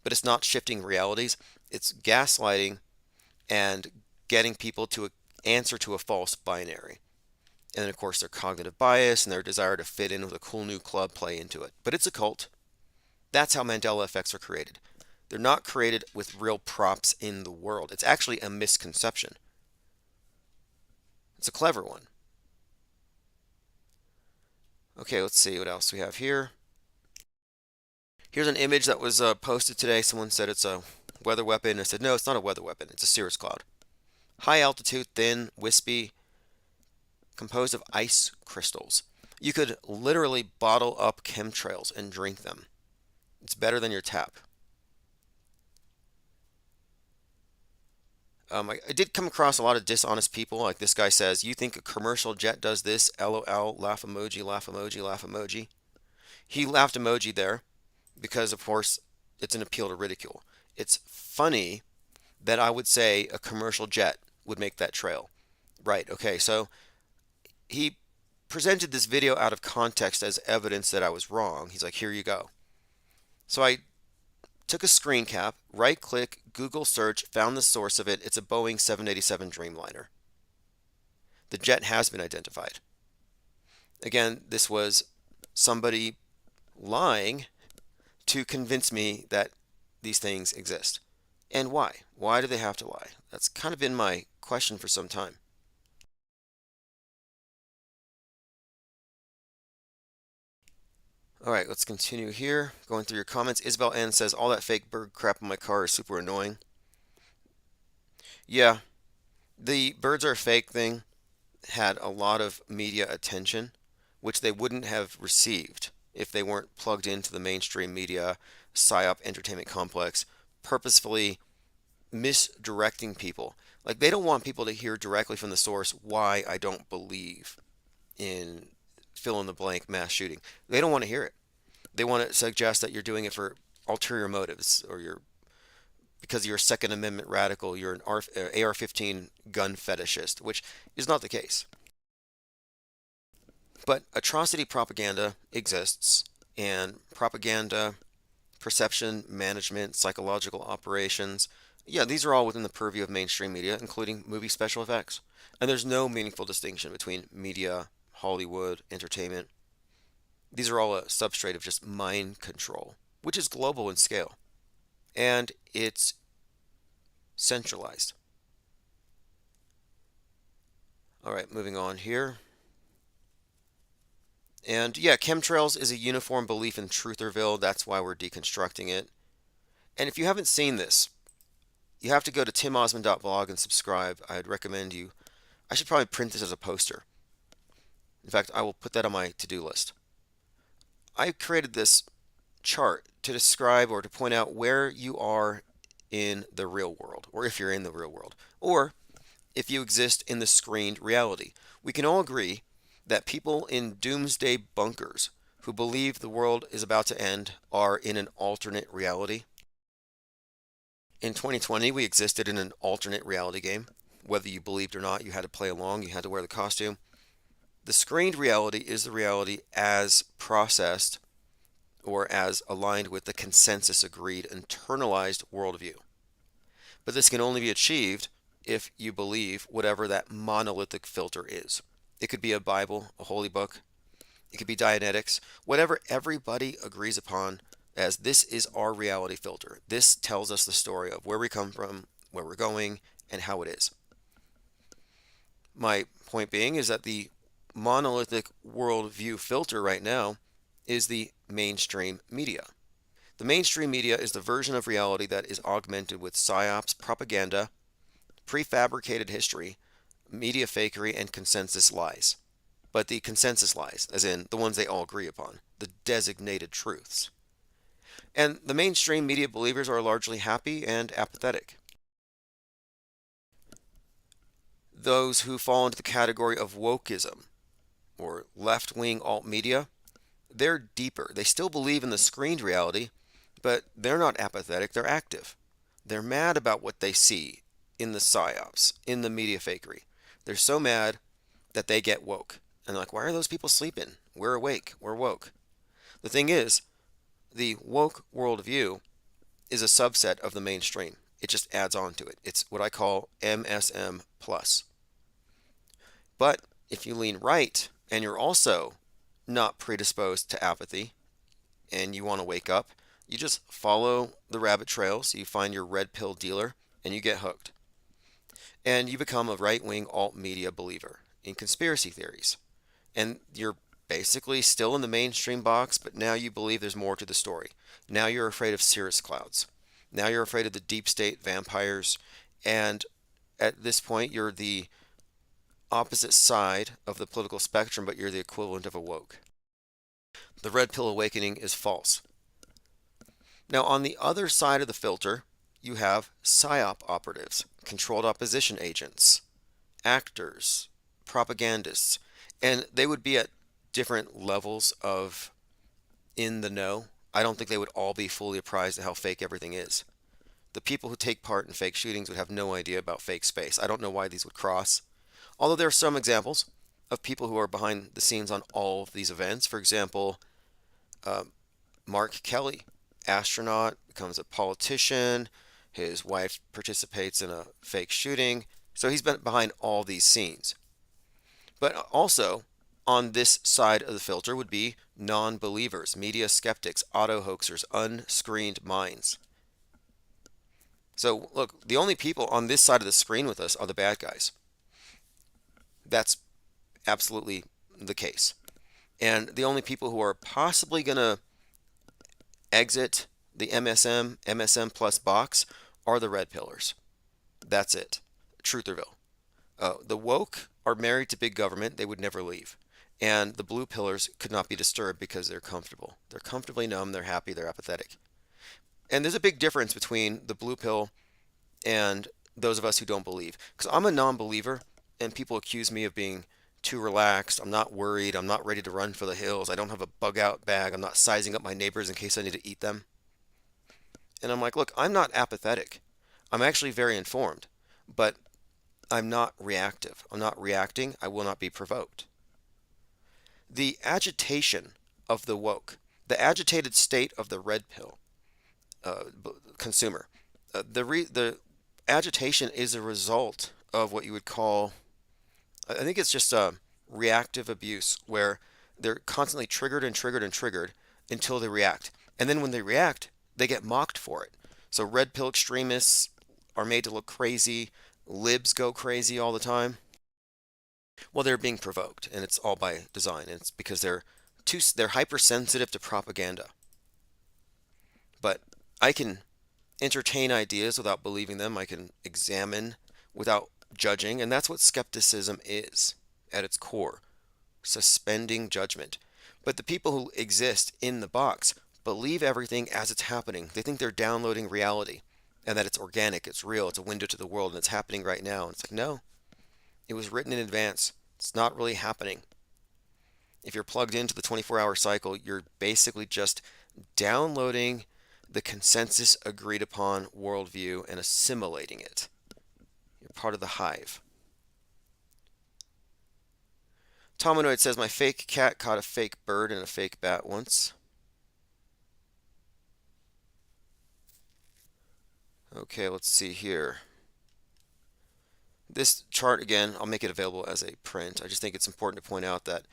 but it's not shifting realities. It's gaslighting and getting people to answer to a false binary. And then, of course, their cognitive bias and their desire to fit in with a cool new club play into it. But it's a cult. That's how Mandela effects are created. They're not created with real props in the world. It's actually a misconception. It's a clever one. Okay, let's see what else we have here. Here's an image that was posted today. Someone said it's a weather weapon. I said, no, it's not a weather weapon. It's a cirrus cloud. High altitude, thin, wispy, composed of ice crystals. You could literally bottle up chemtrails and drink them. It's better than your tap. I did come across a lot of dishonest people. Like this guy says, you think a commercial jet does this? LOL, laugh emoji, laugh emoji, laugh emoji. He laughed emoji there because, of course, it's an appeal to ridicule. It's funny that I would say a commercial jet would make that trail. Right, okay, so he presented this video out of context as evidence that I was wrong. He's like, here you go. So I took a screen cap, right click, Google search, found the source of it. It's a Boeing 787 Dreamliner. The jet has been identified. Again, this was somebody lying to convince me that these things exist. And why? Why do they have to lie? That's kind of been my question for some time. All right, let's continue here. Going through your comments. Isabel N says, all that fake bird crap in my car is super annoying. Yeah, the birds are fake thing had a lot of media attention, which they wouldn't have received if they weren't plugged into the mainstream media, PSYOP entertainment complex, purposefully misdirecting people. Like, they don't want people to hear directly from the source why I don't believe in fill in the blank mass shooting. They don't want to hear it. They want to suggest that you're doing it for ulterior motives, or you're because you're a Second Amendment radical, you're an AR-15 gun fetishist, which is not the case. But atrocity propaganda exists, and propaganda, perception, management, psychological operations, yeah, these are all within the purview of mainstream media, including movie special effects. And there's no meaningful distinction between media, Hollywood, entertainment. These are all a substrate of just mind control, which is global in scale. And it's centralized. All right, moving on here. And yeah, chemtrails is a uniform belief in Trutherville. That's why we're deconstructing it. And if you haven't seen this, you have to go to timosman.blog and subscribe. I'd recommend you. I should probably print this as a poster. In fact, I will put that on my to-do list. I created this chart to describe or to point out where you are in the real world, or if you're in the real world, or if you exist in the screened reality. We can all agree that people in doomsday bunkers who believe the world is about to end are in an alternate reality. In 2020, we existed in an alternate reality game. Whether you believed or not, you had to play along, you had to wear the costume. The screened reality is the reality as processed or as aligned with the consensus agreed internalized worldview. But this can only be achieved if you believe whatever that monolithic filter is. It could be a Bible, a holy book. It could be Dianetics, whatever everybody agrees upon as this is our reality filter. This tells us the story of where we come from, where we're going, and how it is. My point being is that the monolithic worldview filter right now is the mainstream media. The mainstream media is the version of reality that is augmented with psyops, propaganda, prefabricated history, media fakery, and consensus lies. But the consensus lies, as in the ones they all agree upon, the designated truths. And the mainstream media believers are largely happy and apathetic. Those who fall into the category of wokeism, or left-wing alt media, they're deeper. They still believe in the screened reality, but they're not apathetic, they're active. They're mad about what they see in the psyops, in the media fakery. They're so mad that they get woke. And they're like, why are those people sleeping? We're awake, we're woke. The thing is, the woke worldview is a subset of the mainstream. It just adds on to it. It's what I call MSM plus. But if you lean right and you're also not predisposed to apathy and you want to wake up, you just follow the rabbit trails, you find your red pill dealer, and you get hooked. And you become a right-wing alt media believer in conspiracy theories. And you're basically still in the mainstream box, but now you believe there's more to the story. Now you're afraid of cirrus clouds. Now you're afraid of the deep state vampires. And at this point, you're the opposite side of the political spectrum, but you're the equivalent of a woke. The red pill awakening is false. Now, on the other side of the filter, you have PSYOP operatives, controlled opposition agents, actors, propagandists, and they would be at different levels of in the know, I don't think they would all be fully apprised of how fake everything is. The people who take part in fake shootings would have no idea about fake space. I don't know why these would cross. Although there are some examples of people who are behind the scenes on all of these events. For example, Mark Kelly, astronaut, becomes a politician. His wife participates in a fake shooting. So he's been behind all these scenes. But also, on this side of the filter would be non-believers, media skeptics, auto hoaxers, unscreened minds. So look, the only people on this side of the screen with us are the bad guys. That's absolutely the case. And the only people who are possibly going to exit the MSM plus box are the red pillars. That's it. Trutherville. The woke are married to big government. They would never leave. And the blue pillars could not be disturbed because they're comfortable. They're comfortably numb. They're happy. They're apathetic. And there's a big difference between the blue pill and those of us who don't believe. Because I'm a non-believer, and people accuse me of being too relaxed. I'm not worried. I'm not ready to run for the hills. I don't have a bug-out bag. I'm not sizing up my neighbors in case I need to eat them. And I'm like, look, I'm not apathetic. I'm actually very informed. But I'm not reactive. I'm not reacting. I will not be provoked. The agitation of the woke, the agitated state of the red pill consumer, the agitation is a result of what you would call, I think it's just a reactive abuse, where they're constantly triggered and triggered and triggered until they react. And then when they react, they get mocked for it. So red pill extremists are made to look crazy. Libs go crazy all the time. Well, they're being provoked, and it's all by design. And it's because they're hypersensitive to propaganda. But I can entertain ideas without believing them. I can examine without judging, and that's what skepticism is at its core, suspending judgment. But the people who exist in the box believe everything as it's happening. They think they're downloading reality and that it's organic, it's real, it's a window to the world, and it's happening right now. And it's like, no, it was written in advance. It's not really happening. If you're plugged into the 24-hour cycle, you're basically just downloading the consensus agreed upon worldview and assimilating it. You're part of the hive. Tominoid says, my fake cat caught a fake bird and a fake bat once. Okay, let's see here. This chart, again, I'll make it available as a print. I just think it's important to point out that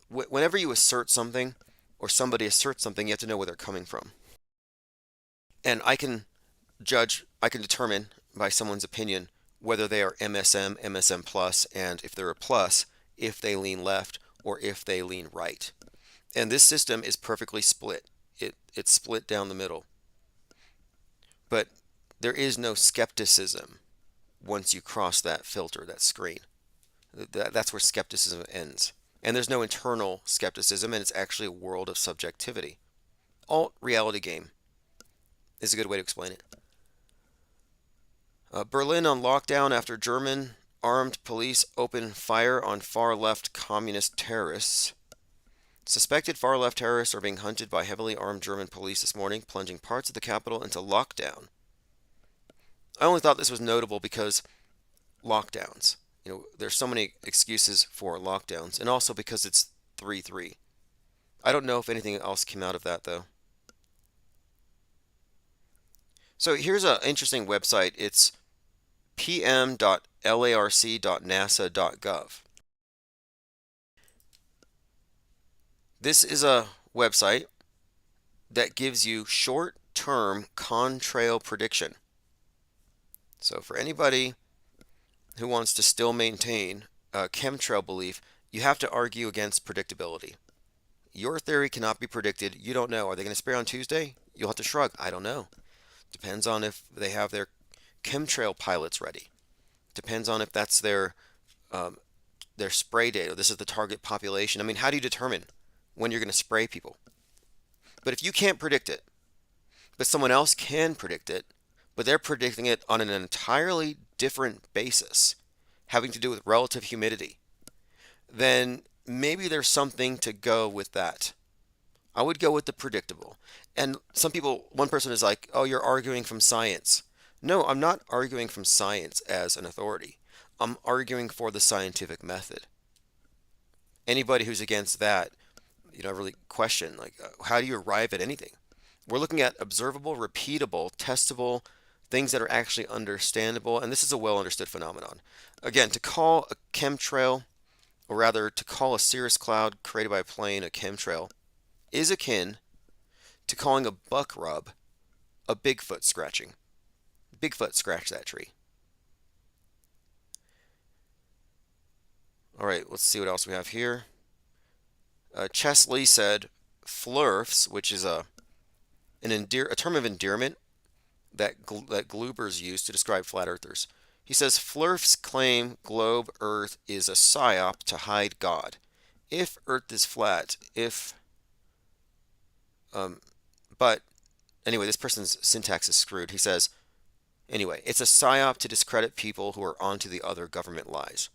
whenever you assert something or somebody asserts something, you have to know where they're coming from. And I can determine by someone's opinion whether they are MSM, MSM plus, and if they're a plus, if they lean left or if they lean right. And this system is perfectly split. It's split down the middle. But there is no skepticism once you cross that filter, that screen. That's where skepticism ends. And there's no internal skepticism, and it's actually a world of subjectivity. Alt reality game is a good way to explain it. Berlin on lockdown after German armed police open fire on far-left communist terrorists. Suspected far-left terrorists are being hunted by heavily armed German police this morning, plunging parts of the capital into lockdown. I only thought this was notable because lockdowns. There's so many excuses for lockdowns, and also because it's 3-3. I don't know if anything else came out of that, though. So here's an interesting website. It's pm.larc.nasa.gov. This is a website that gives you short-term contrail prediction. So for anybody who wants to still maintain a chemtrail belief, you have to argue against predictability. Your theory cannot be predicted. You don't know. Are they going to spray on Tuesday? You'll have to shrug. I don't know. Depends on if they have their chemtrail pilots ready. Depends on if that's their spray data. This is the target population. I mean, how do you determine when you're going to spray people? But if you can't predict it, but someone else can predict it, but they're predicting it on an entirely different basis, having to do with relative humidity, then maybe there's something to go with that. I would go with the predictable. And some people, one person is like, oh, you're arguing from science. No, I'm not arguing from science as an authority. I'm arguing for the scientific method. Anybody who's against that, really question, like, how do you arrive at anything? We're looking at observable, repeatable, testable things that are actually understandable, and this is a well understood phenomenon. Again, to call a chemtrail, or rather to call a cirrus cloud created by a plane a chemtrail, is akin to calling a buck rub a Bigfoot scratching. Bigfoot scratched that tree. All right, let's see what else we have here. Chesley said flurfs, which is a term of endearment that Glubers use to describe flat earthers. He says flurfs claim globe Earth is a psyop to hide God. If Earth is flat, but anyway, this person's syntax is screwed. He says, anyway, it's a psyop to discredit people who are onto the other government lies.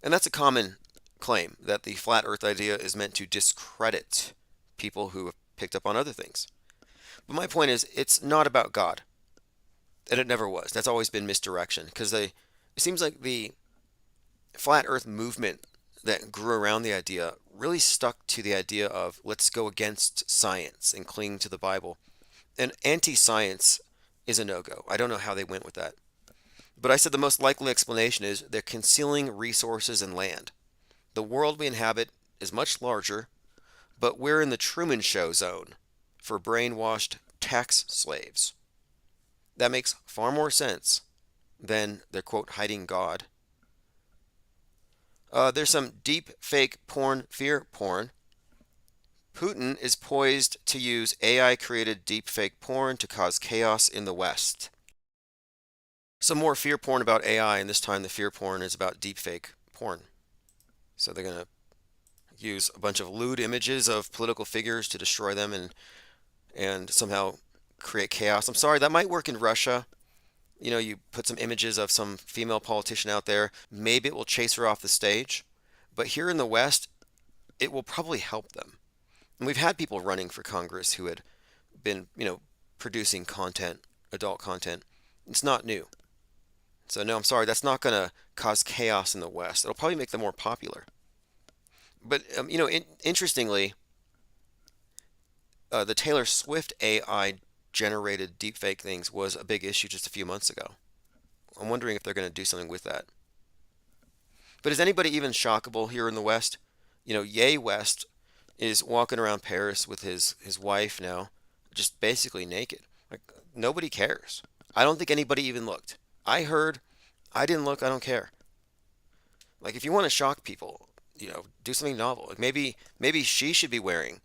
And that's a common claim, that the flat earth idea is meant to discredit people who have picked up on other things. But my point is, it's not about God. And it never was. That's always been misdirection. Because it seems like the flat earth movement that grew around the idea really stuck to the idea of let's go against science and cling to the Bible. And anti-science is a no-go. I don't know how they went with that. But I said the most likely explanation is they're concealing resources and land. The world we inhabit is much larger, but we're in the Truman Show zone for brainwashed tax slaves. That makes far more sense than they're, quote, hiding God. There's some deep fake porn, fear porn. Putin is poised to use AI-created deep fake porn to cause chaos in the West. Some more fear porn about AI, and this time the fear porn is about deep fake porn. So they're going to use a bunch of lewd images of political figures to destroy them and somehow create chaos. I'm sorry, that might work in Russia. You put some images of some female politician out there, maybe it will chase her off the stage. But here in the West, it will probably help them. And we've had people running for Congress who had been, producing content, adult content. It's not new. So no, I'm sorry, that's not going to cause chaos in the West. It'll probably make them more popular. But, interestingly, the Taylor Swift AI generated deepfake things was a big issue just a few months ago. I'm wondering if they're going to do something with that. But is anybody even shockable here in the West? Ye West is walking around Paris with his wife now, just basically naked. Like, nobody cares. I don't think anybody even looked. I heard, I didn't look, I don't care. Like, if you want to shock people, do something novel. Like maybe she should be wearing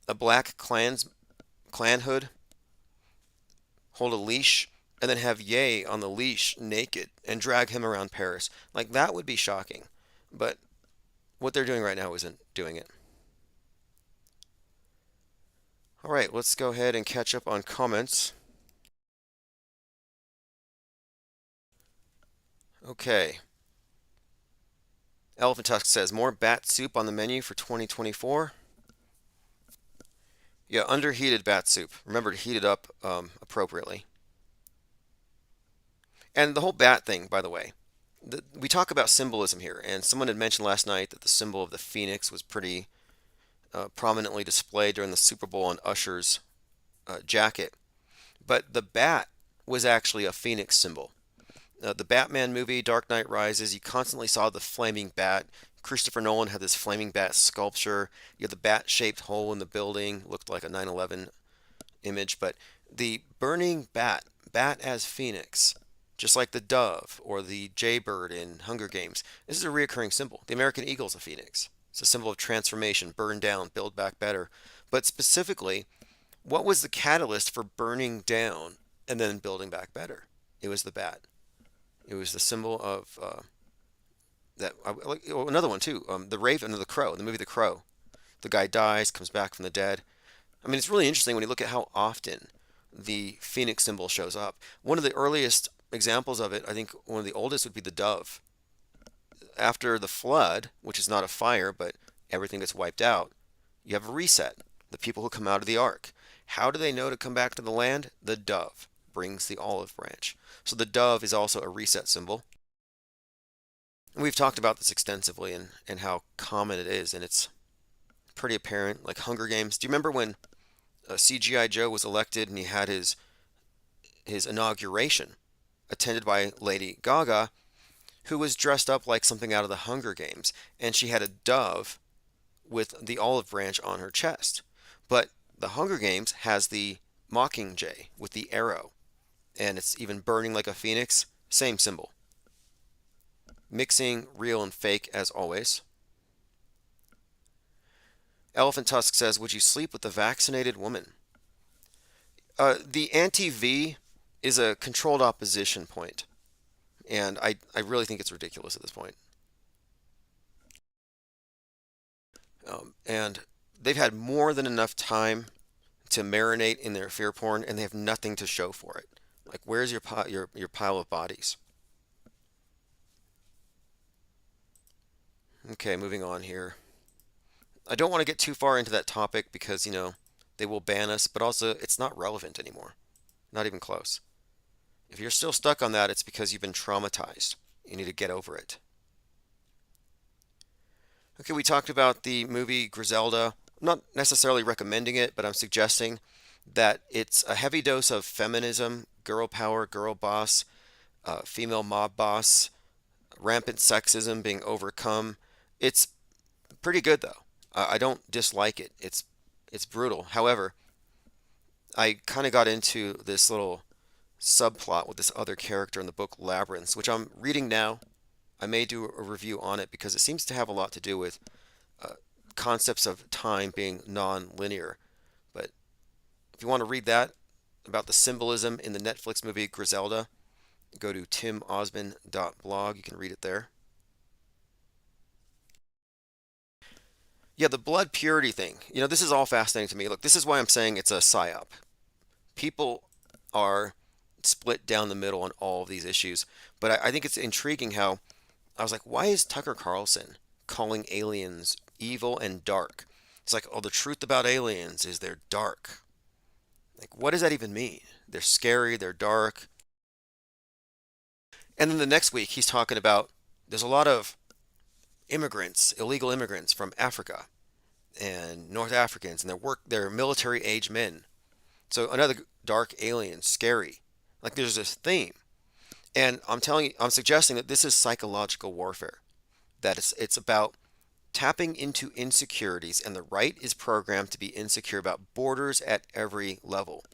a black Klan hood, hold a leash, and then have Ye on the leash naked and drag him around Paris. Like, that would be shocking. But what they're doing right now isn't doing it. All right, let's go ahead and catch up on comments. Okay. Elephant Tusk says, more bat soup on the menu for 2024. Yeah, underheated bat soup. Remember to heat it up appropriately. And the whole bat thing, by the way, we talk about symbolism here, and someone had mentioned last night that the symbol of the phoenix was pretty prominently displayed during the Super Bowl on Usher's jacket. But the bat was actually a phoenix symbol. The Batman movie, Dark Knight Rises, you constantly saw the flaming bat. Christopher Nolan had this flaming bat sculpture. You had the bat-shaped hole in the building, looked like a 9/11 image. But the burning bat as phoenix, just like the dove or the jaybird in Hunger Games, this is a reoccurring symbol. The American eagle's a phoenix. It's a symbol of transformation, burn down, build back better. But specifically, what was the catalyst for burning down and then building back better? It was the bat. It was the symbol of another one too. The Raven or the Crow. The movie The Crow. The guy dies, comes back from the dead. I mean, it's really interesting when you look at how often the phoenix symbol shows up. One of the earliest examples of it, I think one of the oldest, would be the dove. After the flood, which is not a fire, but everything gets wiped out, You have a reset. The people who come out of the ark. How do they know to come back to the land? The dove brings the olive branch. So the dove is also a reset symbol. And we've talked about this extensively and how common it is, and it's pretty apparent. Like Hunger Games. Do you remember when CGI Joe was elected and he had his inauguration attended by Lady Gaga, who was dressed up like something out of the Hunger Games, and she had a dove with the olive branch on her chest. But the Hunger Games has the Mockingjay with the arrow, and it's even burning like a phoenix. Same symbol. Mixing real and fake as always. Elephant Tusk says, would you sleep with a vaccinated woman? The anti-V is a controlled opposition point, and I really think it's ridiculous at this point. And they've had more than enough time to marinate in their fear porn, and they have nothing to show for it. Like, where's your pile of bodies? Okay, moving on here. I don't want to get too far into that topic because, you know, they will ban us, but also it's not relevant anymore. Not even close. If you're still stuck on that, it's because you've been traumatized. You need to get over it. Okay, we talked about the movie Griselda. I'm not necessarily recommending it, but I'm suggesting that it's a heavy dose of feminism, girl power, girl boss, female mob boss, rampant sexism being overcome. It's pretty good though. I don't dislike it. It's brutal. However, I kind of got into this little subplot with this other character in the book Labyrinths, which I'm reading now. I may do a review on it because it seems to have a lot to do with concepts of time being non-linear. But if you want to read that about the symbolism in the Netflix movie Griselda, go to timosman.blog. You can read it there. Yeah, the blood purity thing. You know, this is all fascinating to me. Look, this is why I'm saying it's a psyop. People are split down the middle on all of these issues. But I think it's intriguing how I was like, why is Tucker Carlson calling aliens evil and dark? It's like, oh, the truth about aliens is they're dark. Like, what does that even mean? They're scary, they're dark. And then the next week, he's talking about there's a lot of immigrants, illegal immigrants from Africa and North Africans, and they're military age men. So another dark alien, scary. Like there's this theme. And I'm suggesting that this is psychological warfare. That it's about tapping into insecurities, and the right is programmed to be insecure about borders at every level.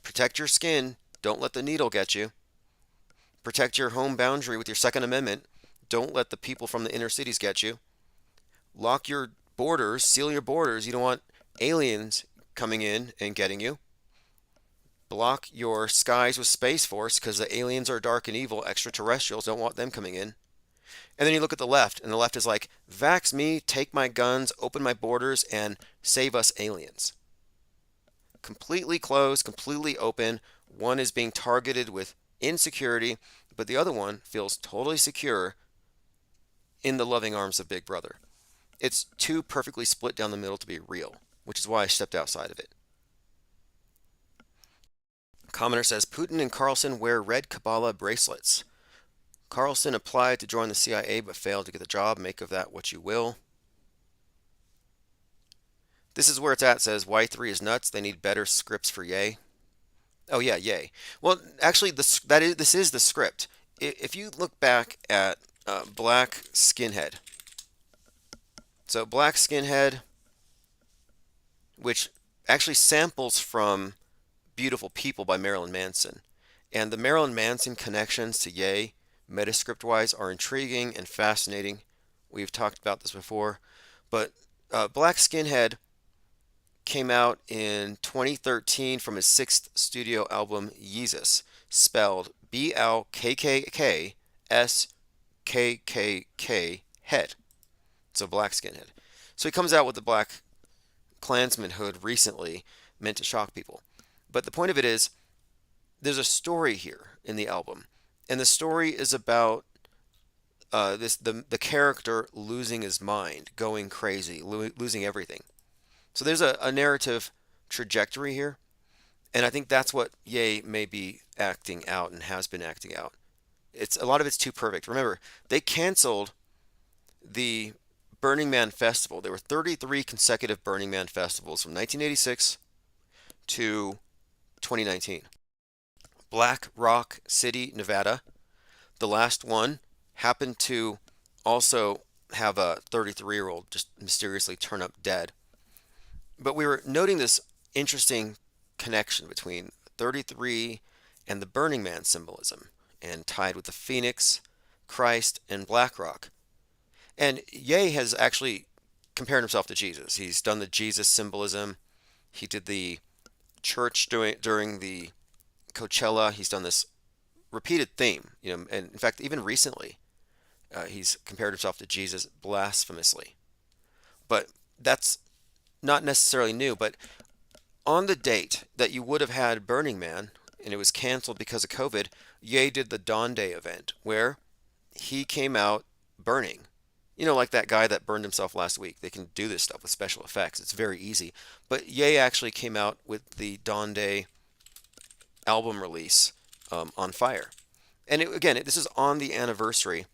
Protect your skin, don't let the needle get you. Protect your home boundary with your Second Amendment. Don't let the people from the inner cities get you. Lock your borders, seal your borders. You don't want aliens coming in and getting you. Block your skies with Space Force because the aliens are dark and evil. Extraterrestrials, don't want them coming in. And then you look at the left, and the left is like, vax me, take my guns, open my borders, and save us aliens. Completely closed, completely open. One is being targeted with insecurity, but the other one feels totally secure in the loving arms of Big Brother. It's too perfectly split down the middle to be real, which is why I stepped outside of it. Commenter says, Putin and Carlson wear red Kabbalah bracelets. Carlson applied to join the CIA but failed to get the job. Make of that what you will. This is where it's at, says Y3 is nuts. They need better scripts for Yay. Oh yeah, Yay. Well, actually, this is the script. If you look back at Black Skinhead. So Black Skinhead, which actually samples from Beautiful People by Marilyn Manson. And the Marilyn Manson connections to Yay, Metascript-wise, are intriguing and fascinating. We've talked about this before. But Black Skinhead came out in 2013 from his sixth studio album, Yeezus, spelled BLKKKSKKK head. So Black Skinhead. So he comes out with the Black Klansman hood recently, meant to shock people. But the point of it is, there's a story here in the album. And the story is about the character losing his mind, going crazy, losing everything. So there's a narrative trajectory here, and I think that's what Ye may be acting out and has been acting out. It's a lot of it's too perfect. Remember, they canceled the Burning Man Festival. There were 33 consecutive Burning Man festivals from 1986 to 2019. Black Rock City, Nevada, the last one, happened to also have a 33-year-old just mysteriously turn up dead. But we were noting this interesting connection between 33 and the Burning Man symbolism, and tied with the Phoenix, Christ, and Black Rock. And Ye has actually compared himself to Jesus. He's done the Jesus symbolism. He did the church during the Coachella. He's done this repeated theme, and in fact, even recently, he's compared himself to Jesus blasphemously. But that's not necessarily new. But on the date that you would have had Burning Man, and it was canceled because of COVID, Ye did the Dawn Day event where he came out burning. Like that guy that burned himself last week. They can do this stuff with special effects. It's very easy. But Ye actually came out with the Dawn Day album release on fire. And this is on the anniversary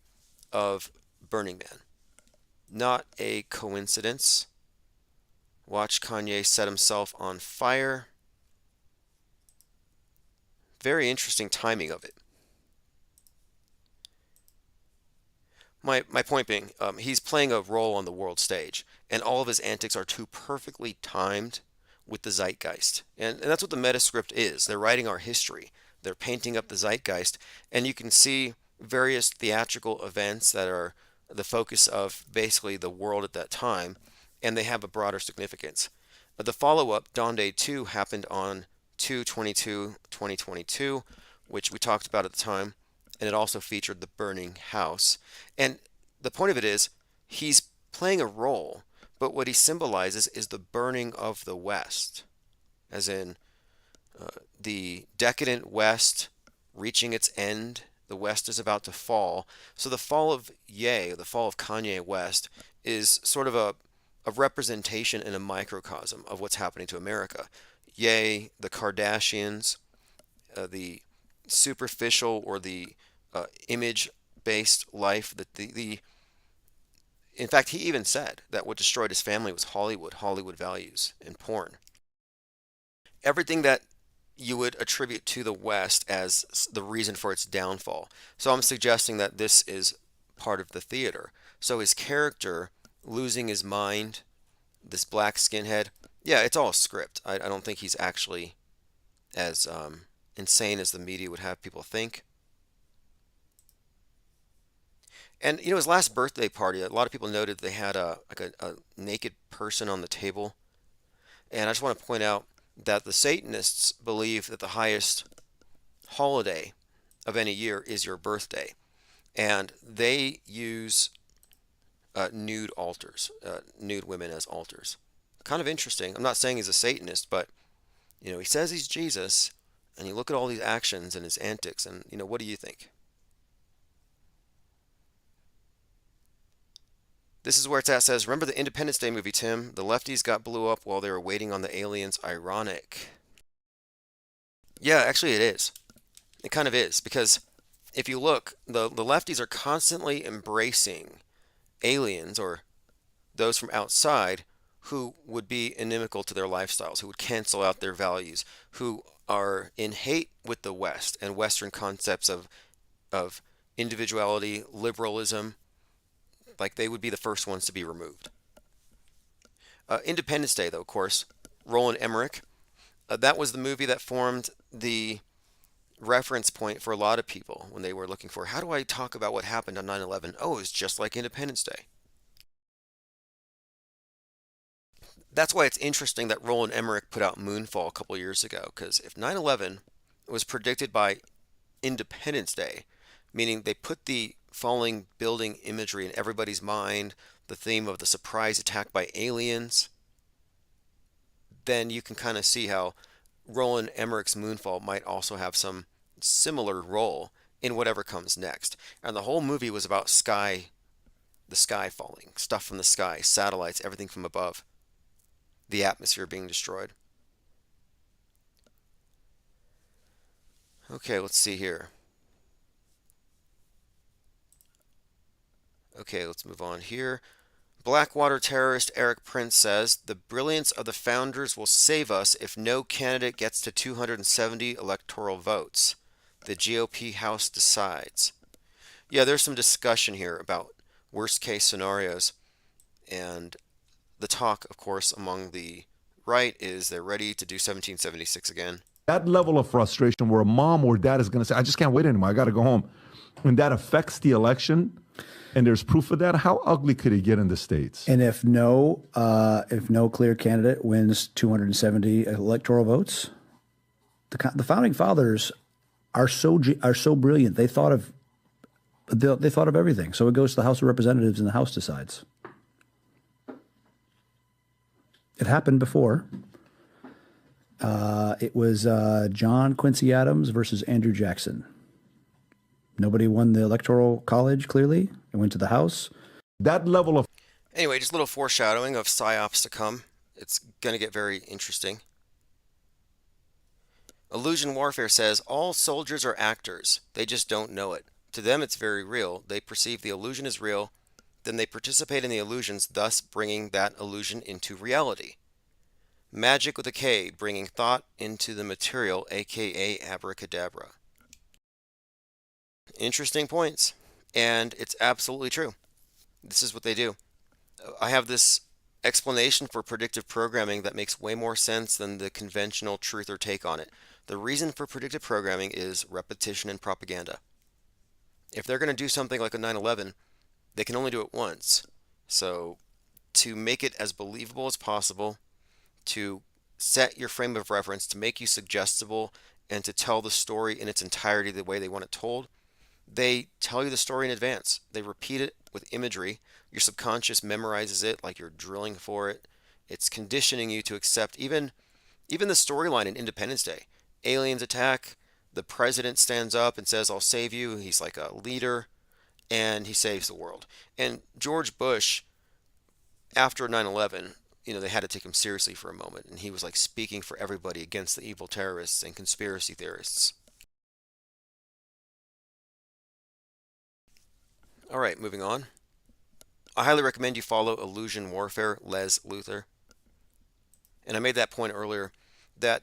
of Burning Man. Not a coincidence. Watch Kanye set himself on fire. Very interesting timing of it. My point being, he's playing a role on the world stage, and all of his antics are too perfectly timed with the zeitgeist. And that's what the Metascript is. They're writing our history. They're painting up the zeitgeist, and you can see various theatrical events that are the focus of basically the world at that time, and they have a broader significance. The follow-up, Dawn Day 2, happened on 2/22/2022, which we talked about at the time, and it also featured the burning house. And the point of it is, he's playing a role, but what he symbolizes is the burning of the West, as in the decadent West reaching its end. The West is about to fall. So the fall of Ye, the fall of Kanye West, is sort of a representation and a microcosm of what's happening to America. Ye, the Kardashians, the superficial or the image-based life, in fact, he even said that what destroyed his family was Hollywood values, and porn. Everything that you would attribute to the West as the reason for its downfall. So I'm suggesting that this is part of the theater. So his character losing his mind, this black skinhead, yeah, it's all a script. I don't think he's actually as insane as the media would have people think. And his last birthday party, a lot of people noted they had a naked person on the table. And I just want to point out that the Satanists believe that the highest holiday of any year is your birthday. And they use nude altars, nude women as altars. Kind of interesting. I'm not saying he's a Satanist, but he says he's Jesus, and you look at all these actions and his antics, and what do you think? This is where it's at. Says, remember the Independence Day movie, Tim? The lefties got blew up while they were waiting on the aliens. Ironic. Yeah, actually it is. It kind of is, because if you look, the lefties are constantly embracing aliens or those from outside who would be inimical to their lifestyles, who would cancel out their values, who are in hate with the West and Western concepts of individuality, liberalism. Like, they would be the first ones to be removed. Independence Day, though, of course, Roland Emmerich, that was the movie that formed the reference point for a lot of people when they were looking for, how do I talk about what happened on 9/11? Oh, it's just like Independence Day. That's why it's interesting that Roland Emmerich put out Moonfall a couple years ago, because if 9/11 was predicted by Independence Day, meaning they put the falling building imagery in everybody's mind, the theme of the surprise attack by aliens, then you can kind of see how Roland Emmerich's Moonfall might also have some similar role in whatever comes next. And the whole movie was about the sky falling, stuff from the sky, satellites, everything from above. the atmosphere being destroyed. Okay, let's see here. Okay, let's move on here. Blackwater terrorist Eric Prince says, the brilliance of the founders will save us if no candidate gets to 270 electoral votes. The GOP House decides. Yeah, there's some discussion here about worst case scenarios. And the talk, of course, among the right is they're ready to do 1776 again. That level of frustration where a mom or dad is going to say, I just can't wait anymore. I got to go home. When that affects the election, and there's proof of that, how ugly could it get in the States? And if no clear candidate wins 270 electoral votes, the founding fathers are so brilliant. They thought of everything. So it goes to the House of Representatives, and the House decides. It happened before. It was John Quincy Adams versus Andrew Jackson. Nobody won the Electoral College, clearly. It went to the House. That level of... Anyway, just a little foreshadowing of psyops to come. It's going to get very interesting. Illusion Warfare says, all soldiers are actors. They just don't know it. To them, it's very real. They perceive the illusion as real. Then they participate in the illusions, thus bringing that illusion into reality. Magic with a K, bringing thought into the material, aka abracadabra. Interesting points, and it's absolutely true. This is what they do. I have this explanation for predictive programming that makes way more sense than the conventional truth or take on it. The reason for predictive programming is repetition and propaganda. If they're going to do something like a 9/11, they can only do it once. So to make it as believable as possible, to set your frame of reference, to make you suggestible, and to tell the story in its entirety the way they want it told, they tell you the story in advance. They repeat it with imagery. Your subconscious memorizes it like you're drilling for it. It's conditioning you to accept even the storyline in Independence Day. Aliens attack, the president stands up and says, I'll save you. He's like a leader, and he saves the world. And George Bush, after 9/11, they had to take him seriously for a moment, and he was like speaking for everybody against the evil terrorists and conspiracy theorists. All right, moving on. I highly recommend you follow Illusion Warfare, Les Luthor. And I made that point earlier that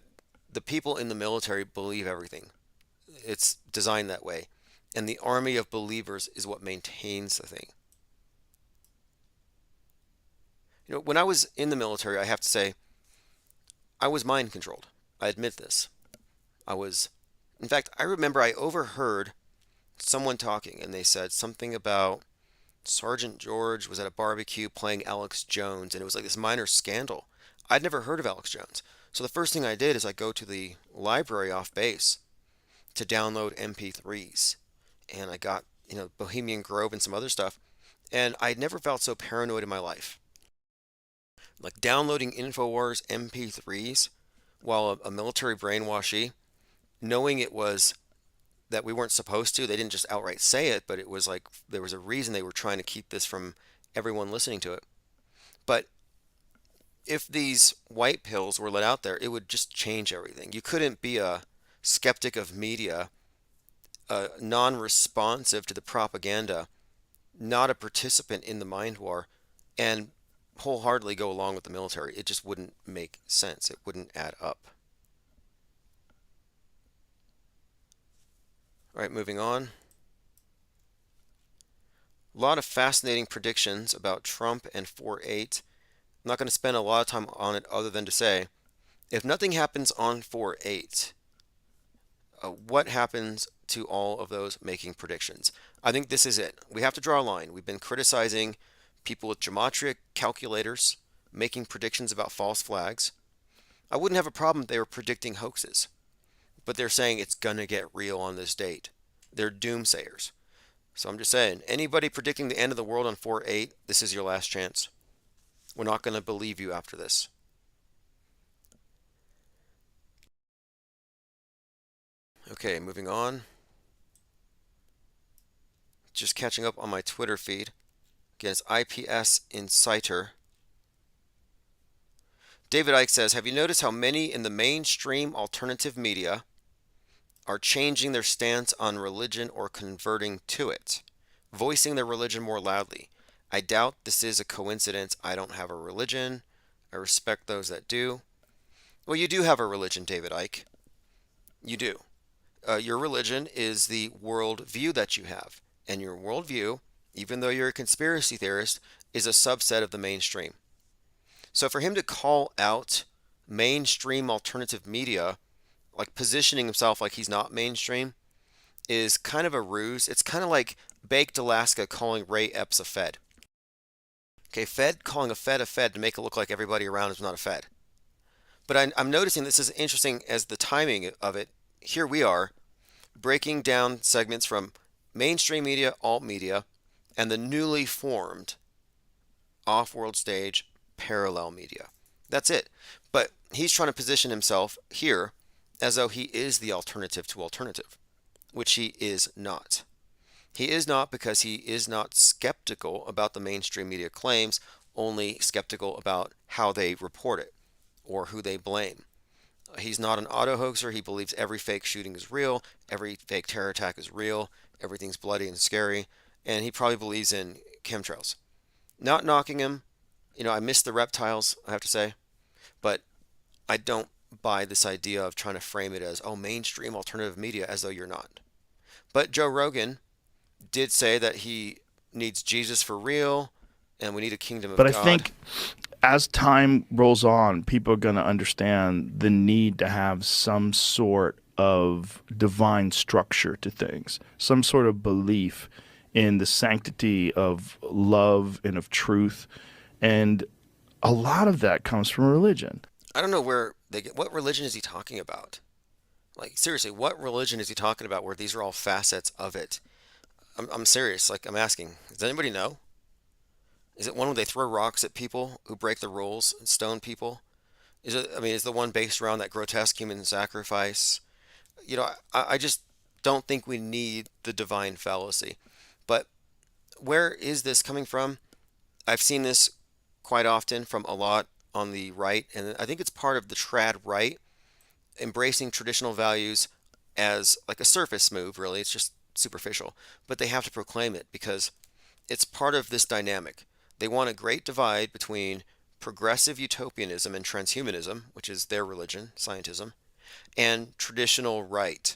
the people in the military believe everything. It's designed that way. And the army of believers is what maintains the thing. When I was in the military, I have to say, I was mind controlled. I admit this. In fact, I remember I overheard someone talking, and they said something about Sergeant George was at a barbecue playing Alex Jones, and it was like this minor scandal. I'd never heard of Alex Jones. So the first thing I did is I go to the library off base to download MP3s. And I got, Bohemian Grove and some other stuff. And I'd never felt so paranoid in my life. Like downloading InfoWars MP3s while a military brainwashee, knowing it was that we weren't supposed to. They didn't just outright say it, but it was like there was a reason they were trying to keep this from everyone listening to it. But if these white pills were let out there, it would just change everything. You couldn't be a skeptic of media, non-responsive to the propaganda, not a participant in the mind war, and wholeheartedly go along with the military. It just wouldn't make sense. It wouldn't add up. All right, moving on. A lot of fascinating predictions about Trump and 4/8. I'm not going to spend a lot of time on it other than to say, if nothing happens on 4/8, what happens to all of those making predictions? I think this is it. We have to draw a line. We've been criticizing people with gematria calculators making predictions about false flags. I wouldn't have a problem if they were predicting hoaxes. But they're saying it's going to get real on this date. They're doomsayers. So I'm just saying, anybody predicting the end of the world on 4/8, this is your last chance. We're not going to believe you after this. Okay, moving on. Just catching up on my Twitter feed. Again, it's IPS Inciter. David Icke says, have you noticed how many in the mainstream alternative media are changing their stance on religion or converting to it, voicing their religion more loudly? I doubt this is a coincidence. I don't have a religion. I respect those that do. Well, you do have a religion, David Icke. You do. Your religion is the worldview that you have. And your worldview, even though you're a conspiracy theorist, is a subset of the mainstream. So for him to call out mainstream alternative media, like positioning himself like he's not mainstream, is kind of a ruse. It's kind of like Baked Alaska calling Ray Epps a Fed. Okay, Fed calling a Fed to make it look like everybody around is not a Fed. But I'm noticing this is interesting as the timing of it. Here we are breaking down segments from mainstream media, alt media, and the newly formed off-world stage parallel media. That's it. But he's trying to position himself here as though he is the alternative to alternative, which he is not. He is not, because he is not skeptical about the mainstream media claims, only skeptical about how they report it or who they blame. He's not an auto hoaxer. He believes every fake shooting is real, every fake terror attack is real, everything's bloody and scary, and he probably believes in chemtrails. Not knocking him. I miss the reptiles, I have to say, but I don't buy this idea of trying to frame it as, oh, mainstream alternative media, as though you're not. But Joe Rogan did say that he needs Jesus for real, and we need a kingdom of God. But I think as time rolls on, people are going to understand the need to have some sort of divine structure to things, some sort of belief in the sanctity of love and of truth. And a lot of that comes from religion. I don't know where they get. What religion is he talking about? Like, seriously, what religion is he talking about where these are all facets of it? I'm serious. Like, I'm asking. Does anybody know? Is it one where they throw rocks at people who break the rules and stone people? Is the one based around that grotesque human sacrifice? I just don't think we need the divine fallacy. But where is this coming from? I've seen this quite often from a lot on the right, and I think it's part of the trad right, embracing traditional values as like a surface move, really. It's just superficial. But they have to proclaim it because it's part of this dynamic. They want a great divide between progressive utopianism and transhumanism, which is their religion, scientism, and traditional right,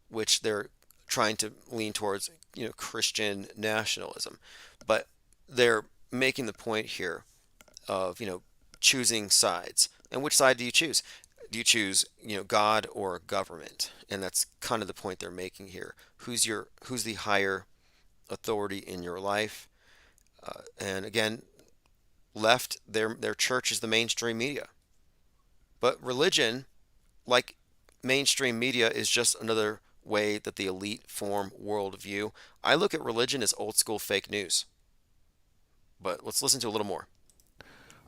which they're trying to lean towards, Christian nationalism. But they're making the point here of, choosing sides. And which side do you choose? Do you choose, God or government? And that's kind of the point they're making here. Who's the higher authority in your life? And again, left, their church is the mainstream media. But religion, like mainstream media, is just another way that the elite form worldview. I look at religion as old school fake news. But let's listen to a little more.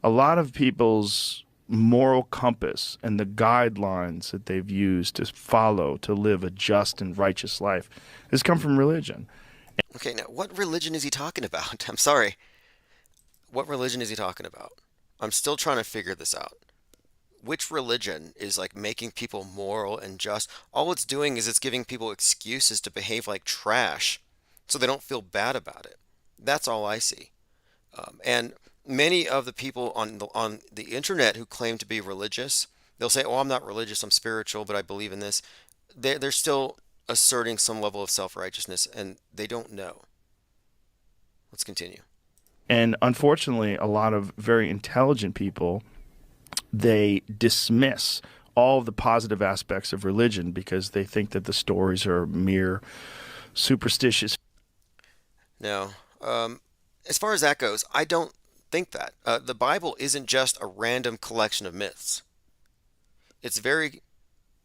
A lot of people's moral compass and the guidelines that they've used to follow to live a just and righteous life has come from religion. Okay, now what religion is he talking about? I'm sorry. What religion is he talking about? I'm still trying to figure this out. Which religion is like making people moral and just? All it's doing is it's giving people excuses to behave like trash so they don't feel bad about it. That's all I see. And many of the people on the internet who claim to be religious, they'll say, oh, I'm not religious, I'm spiritual, but I believe in this. They're still asserting some level of self-righteousness, and they don't know. Let's continue. And unfortunately, a lot of very intelligent people, they dismiss all of the positive aspects of religion because they think that the stories are mere superstitious. No. As far as that goes, I don't think that. The Bible isn't just a random collection of myths. It's very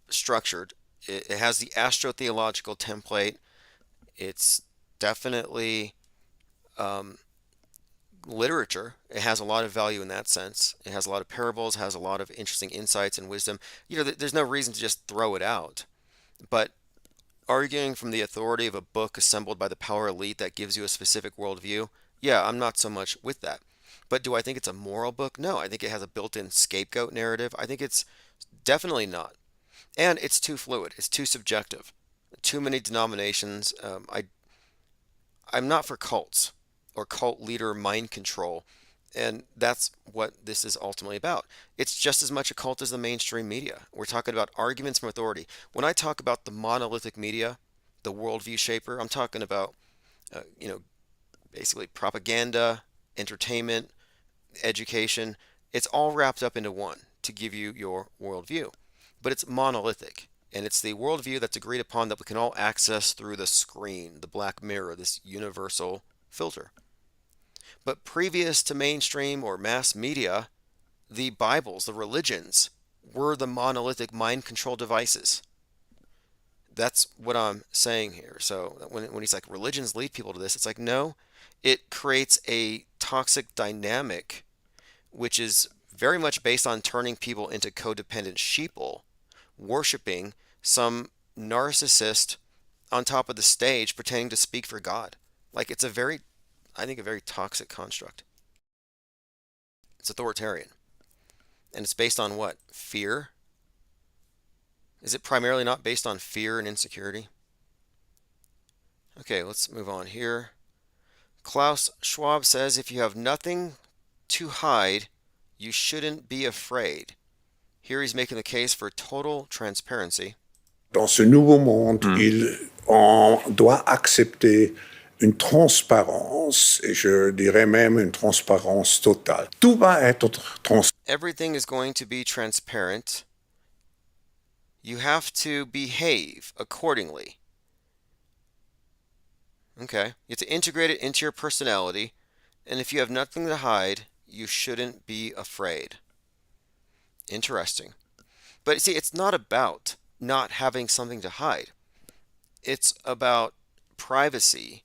structured. It has the astrotheological template. It's definitely literature. It has a lot of value in that sense. It has a lot of parables, has a lot of interesting insights and wisdom. There's no reason to just throw it out. But arguing from the authority of a book assembled by the power elite that gives you a specific worldview, yeah, I'm not so much with that. But do I think it's a moral book? No, I think it has a built-in scapegoat narrative. I think it's definitely not. And it's too fluid. It's too subjective. Too many denominations. I'm not for cults or cult leader mind control. And that's what this is ultimately about. It's just as much a cult as the mainstream media. We're talking about arguments from authority. When I talk about the monolithic media, the worldview shaper, I'm talking about, basically propaganda, entertainment, education. It's all wrapped up into one to give you your worldview. But it's monolithic. And it's the worldview that's agreed upon that we can all access through the screen, the black mirror, this universal filter. But previous to mainstream or mass media, the Bibles, the religions, were the monolithic mind control devices. That's what I'm saying here. So when he's like, religions lead people to this, it's like, no, it creates a toxic dynamic, which is very much based on turning people into codependent sheeple, worshiping some narcissist on top of the stage, pretending to speak for God. Like, it's I think, a very toxic construct. It's authoritarian. And it's based on what? Fear? Is it primarily not based on fear and insecurity? Okay, let's move on here. Klaus Schwab says, if you have nothing to hide, you shouldn't be afraid. Here he's making the case for total transparency. Dans ce nouveau monde, on doit accepter une transparence, et je dirais même une transparence totale. Tout va être transparent. Everything is going to be transparent. You have to behave accordingly. Okay, you have to integrate it into your personality, and if you have nothing to hide, you shouldn't be afraid. Interesting. But see, it's not about not having something to hide. It's about privacy,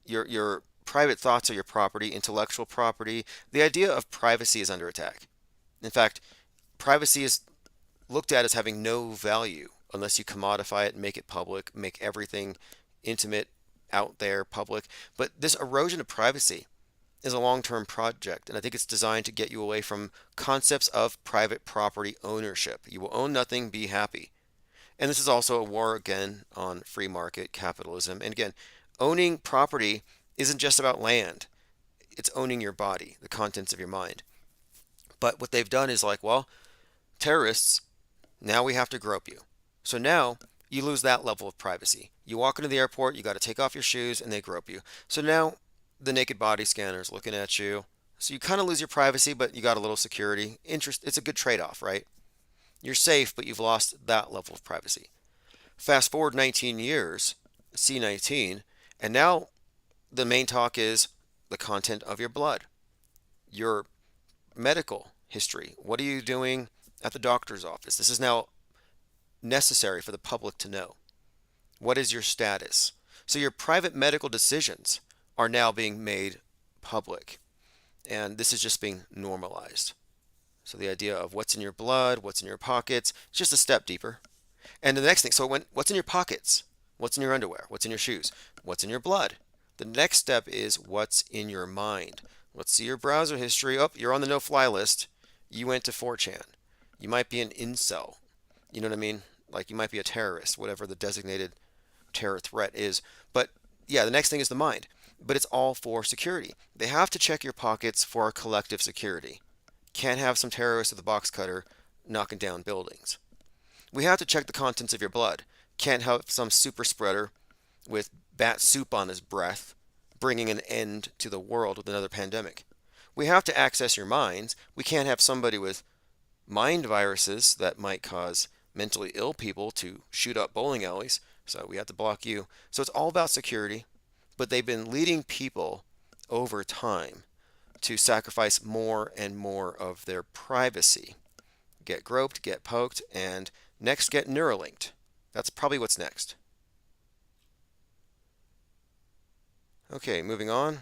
your private thoughts are your property, intellectual property. The idea of privacy is under attack. In fact, privacy is looked at as having no value unless you commodify it, make it public, make everything intimate, out there, public. But this erosion of privacy is a long-term project, and I think it's designed to get you away from concepts of private property ownership. You will own nothing, be happy. And this is also a war, again, on free market capitalism. And again, owning property isn't just about land. It's owning your body, the contents of your mind. But what they've done is like, well, terrorists, now we have to grope you. So now you lose that level of privacy. You walk into the airport, you got to take off your shoes, and they grope you. So now the naked body scanner is looking at you. So you kind of lose your privacy, but you got a little security. It's a good trade-off, right? You're safe, but you've lost that level of privacy. Fast forward 19 years, C19, and now the main talk is the content of your blood, your medical history. What are you doing at the doctor's office? This is now necessary for the public to know. What is your status? So your private medical decisions are now being made public, and this is just being normalized. So the idea of what's in your blood, what's in your pockets, it's just a step deeper. And the next thing, what's in your pockets? What's in your underwear? What's in your shoes? What's in your blood? The next step is what's in your mind. Let's see your browser history. Oh, you're on the no-fly list. You went to 4chan. You might be an incel. You know what I mean? Like, you might be a terrorist, whatever the designated terror threat is. But yeah, the next thing is the mind. But it's all for security. They have to check your pockets for collective security. Can't have some terrorist with a box cutter knocking down buildings. We have to check the contents of your blood. Can't have some super spreader with bat soup on his breath bringing an end to the world with another pandemic. We have to access your minds. We can't have somebody with mind viruses that might cause mentally ill people to shoot up bowling alleys. So we have to block you. So it's all about security. But they've been leading people over time to sacrifice more and more of their privacy. Get groped, get poked, and next get Neuralinked. That's probably what's next. Okay, moving on.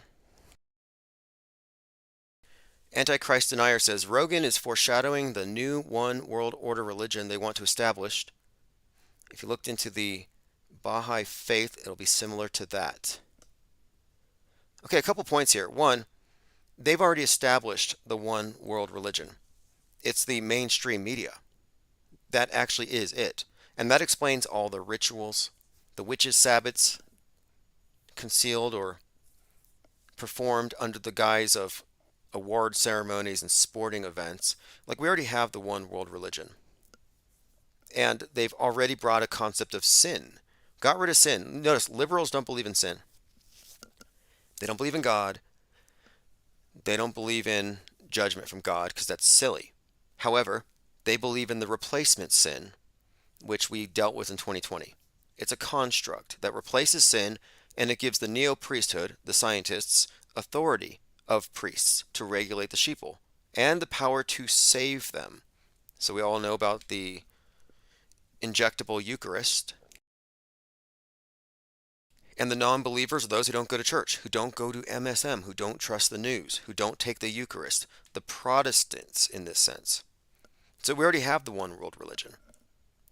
Antichrist Denier says, Rogan is foreshadowing the new one world order religion they want to establish. If you looked into the Baha'i faith, it'll be similar to that. Okay, a couple points here. One, they've already established the one world religion. It's the mainstream media. That actually is it. And that explains all the rituals, the witches' sabbats, concealed or performed under the guise of award ceremonies and sporting events. Like, we already have the one world religion. And they've already brought a concept of sin. Got rid of sin. Notice, liberals don't believe in sin. They don't believe in God. They don't believe in judgment from God because that's silly. However, they believe in the replacement sin, which we dealt with in 2020. It's a construct that replaces sin, and it gives the neo-priesthood, the scientists, authority of priests to regulate the sheeple and the power to save them. So we all know about the injectable Eucharist. And the non-believers are those who don't go to church, who don't go to MSM, who don't trust the news, who don't take the Eucharist. The Protestants in this sense. So we already have the one world religion.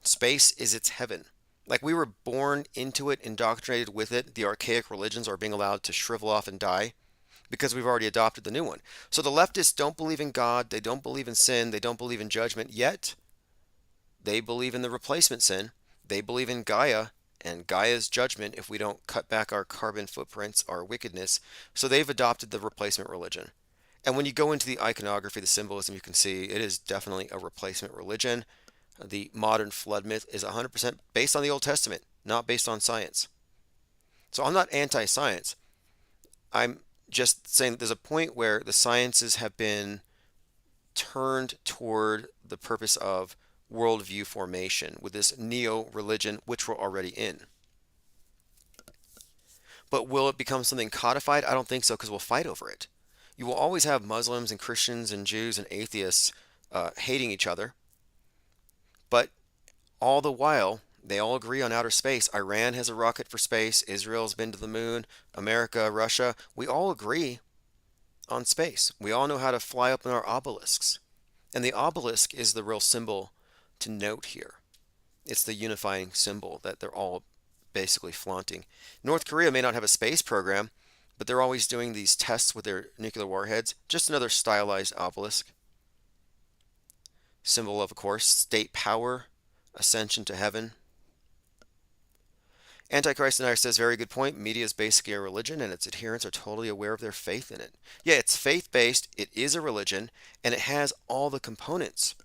Space is its heaven. Like, we were born into it, indoctrinated with it. The archaic religions are being allowed to shrivel off and die because we've already adopted the new one. So the leftists don't believe in God, they don't believe in sin, they don't believe in judgment, yet they believe in the replacement sin. They believe in Gaia and Gaia's judgment if we don't cut back our carbon footprints, our wickedness. So they've adopted the replacement religion. And when you go into the iconography, the symbolism, you can see it is definitely a replacement religion. The modern flood myth is 100% based on the Old Testament, not based on science. So I'm not anti-science. I'm just saying that there's a point where the sciences have been turned toward the purpose of worldview formation with this neo-religion, which we're already in. But will it become something codified? I don't think so, because we'll fight over it. You will always have Muslims and Christians and Jews and atheists hating each other. But all the while, they all agree on outer space. Iran has a rocket for space. Israel's been to the moon. America, Russia. We all agree on space. We all know how to fly up in our obelisks. And the obelisk is the real symbol to note here. It's the unifying symbol that they're all basically flaunting. North Korea may not have a space program, but they're always doing these tests with their nuclear warheads. Just another stylized obelisk. Symbol of course, state power, ascension to heaven. Antichrist Denier says, very good point. Media is basically a religion, and its adherents are totally aware of their faith in it. Yeah, it's faith-based, it is a religion, and it has all the components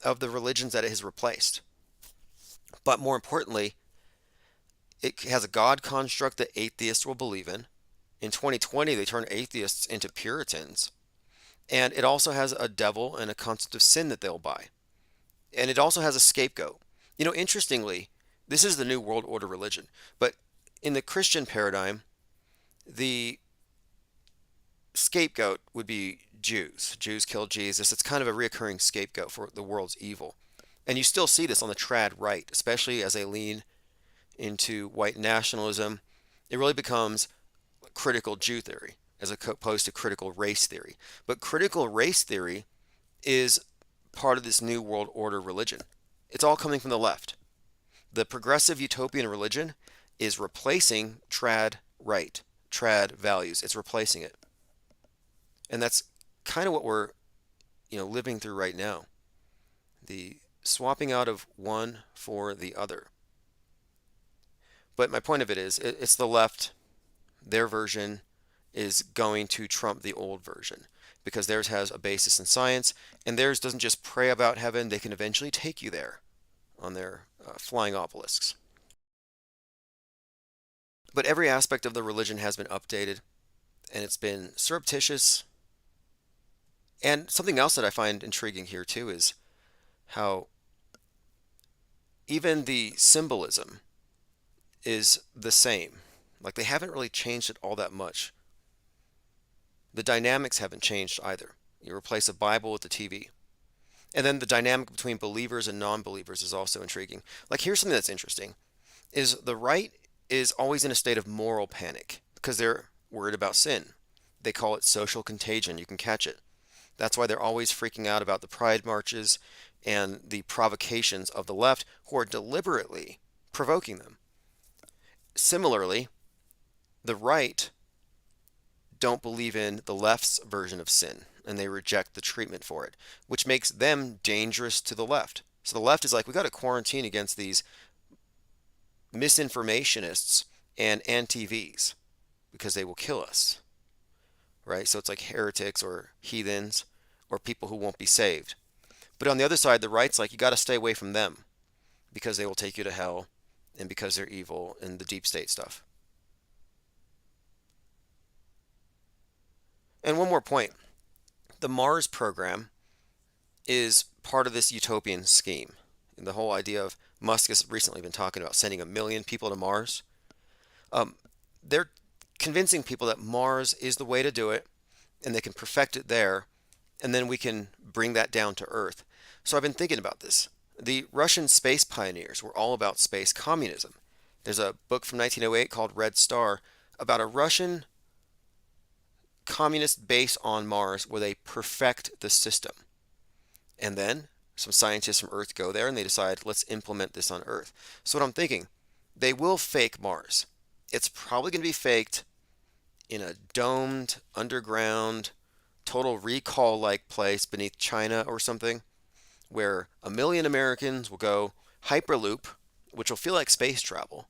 of the religions that it has replaced. But more importantly, it has a God construct that atheists will believe in. In 2020, they turned atheists into Puritans. And it also has a devil and a concept of sin that they'll buy. And it also has a scapegoat. You know, interestingly, this is the New World Order religion. But in the Christian paradigm, the scapegoat would be Jews. Jews killed Jesus. It's kind of a reoccurring scapegoat for the world's evil. And you still see this on the trad right, especially as they lean into white nationalism. It really becomes critical Jew theory as opposed to critical race theory. But critical race theory is part of this New World Order religion. It's all coming from the left. The progressive utopian religion is replacing trad right, trad values. It's replacing it. And that's kind of what we're, living through right now. The swapping out of one for the other. But my point of it is, it's the left. Their version is going to trump the old version because theirs has a basis in science, and theirs doesn't just pray about heaven. They can eventually take you there on their flying obelisks. But every aspect of the religion has been updated, and it's been surreptitious. And something else that I find intriguing here too is how even the symbolism is the same. Like, they haven't really changed it all that much. The dynamics haven't changed either. You replace a Bible with a TV. And then the dynamic between believers and non-believers is also intriguing. Like, here's something that's interesting, is the right is always in a state of moral panic because they're worried about sin. They call it social contagion. You can catch it. That's why they're always freaking out about the pride marches and the provocations of the left who are deliberately provoking them. Similarly, the right don't believe in the left's version of sin, and they reject the treatment for it, which makes them dangerous to the left. So the left is like, we got to quarantine against these misinformationists and anti-Vs because they will kill us, right? So it's like heretics or heathens or people who won't be saved. But on the other side, the right's like, you got to stay away from them because they will take you to hell and because they're evil and the deep state stuff. And one more point. The Mars program is part of this utopian scheme. And the whole idea of Musk has recently been talking about sending 1 million people to Mars. They're convincing people that Mars is the way to do it and they can perfect it there, and then we can bring that down to Earth. So I've been thinking about this. The Russian space pioneers were all about space communism. There's a book from 1908 called Red Star about a Russian communist base on Mars where they perfect the system. And then some scientists from Earth go there and they decide, let's implement this on Earth. So what I'm thinking, they will fake Mars. It's probably going to be faked in a domed, underground, total recall-like place beneath China or something, where 1 million Americans will go hyperloop, which will feel like space travel.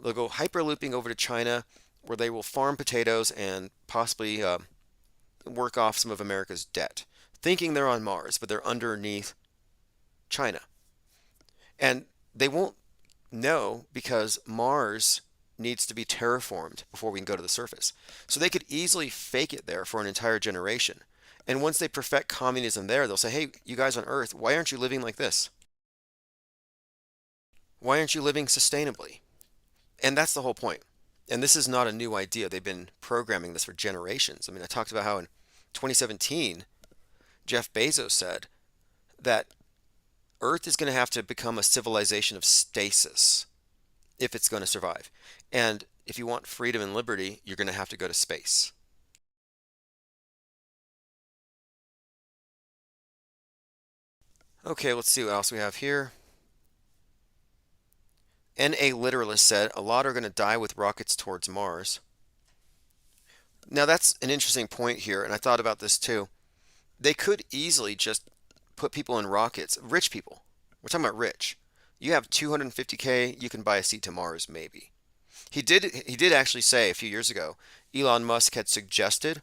They'll go hyperlooping over to China, where they will farm potatoes and possibly work off some of America's debt, thinking they're on Mars, but they're underneath China. And they won't know because Mars needs to be terraformed before we can go to the surface. So they could easily fake it there for an entire generation. And once they perfect communism there, they'll say, hey, you guys on Earth, why aren't you living like this? Why aren't you living sustainably? And that's the whole point. And this is not a new idea. They've been programming this for generations. I mean, I talked about how in 2017, Jeff Bezos said that Earth is going to have to become a civilization of stasis if it's going to survive. And if you want freedom and liberty, you're going to have to go to space. Okay, let's see what else we have here. N.A. Literalist said, a lot are going to die with rockets towards Mars. Now that's an interesting point here, and I thought about this too. They could easily just put people in rockets, rich people. We're talking about rich. You have 250K, you can buy a seat to Mars, maybe. He did actually say a few years ago, Elon Musk had suggested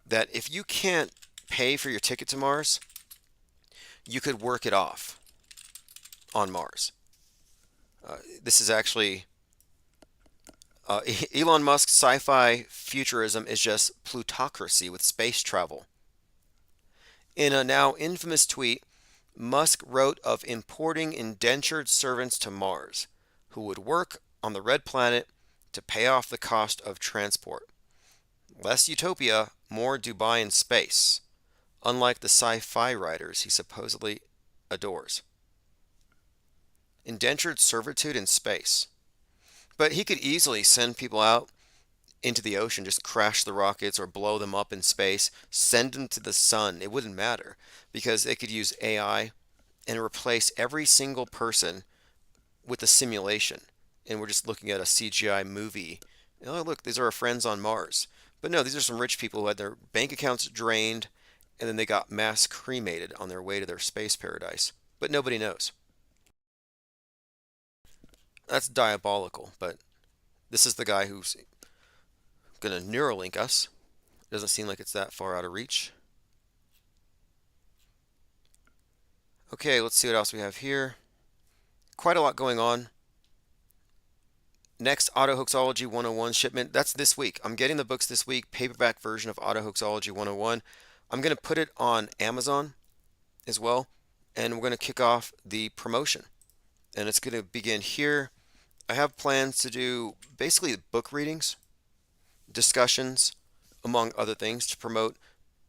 that if you can't pay for your ticket to Mars, you could work it off on Mars. This is actually Elon Musk's sci-fi futurism is just plutocracy with space travel. In a now infamous tweet, Musk wrote of importing indentured servants to Mars who would work on the red planet to pay off the cost of transport. Less utopia, more Dubai in space, unlike the sci-fi writers he supposedly adores. Indentured servitude in space. But he could easily send people out into the ocean, just crash the rockets or blow them up in space, send them to the sun. It wouldn't matter because they could use AI and replace every single person with a simulation. And we're just looking at a CGI movie. Oh, look, these are our friends on Mars. But no, these are some rich people who had their bank accounts drained and then they got mass cremated on their way to their space paradise. But nobody knows. That's diabolical, but this is the guy who's going to Neuralink us. Doesn't seem like it's that far out of reach. Okay, let's see what else we have here. Quite a lot going on. Next, Autohoaxology 101 shipment. That's this week. I'm getting the books this week, paperback version of Autohoaxology 101. I'm going to put it on Amazon as well, and we're going to kick off the promotion. And it's going to begin here. I have plans to do basically book readings, discussions, among other things to promote.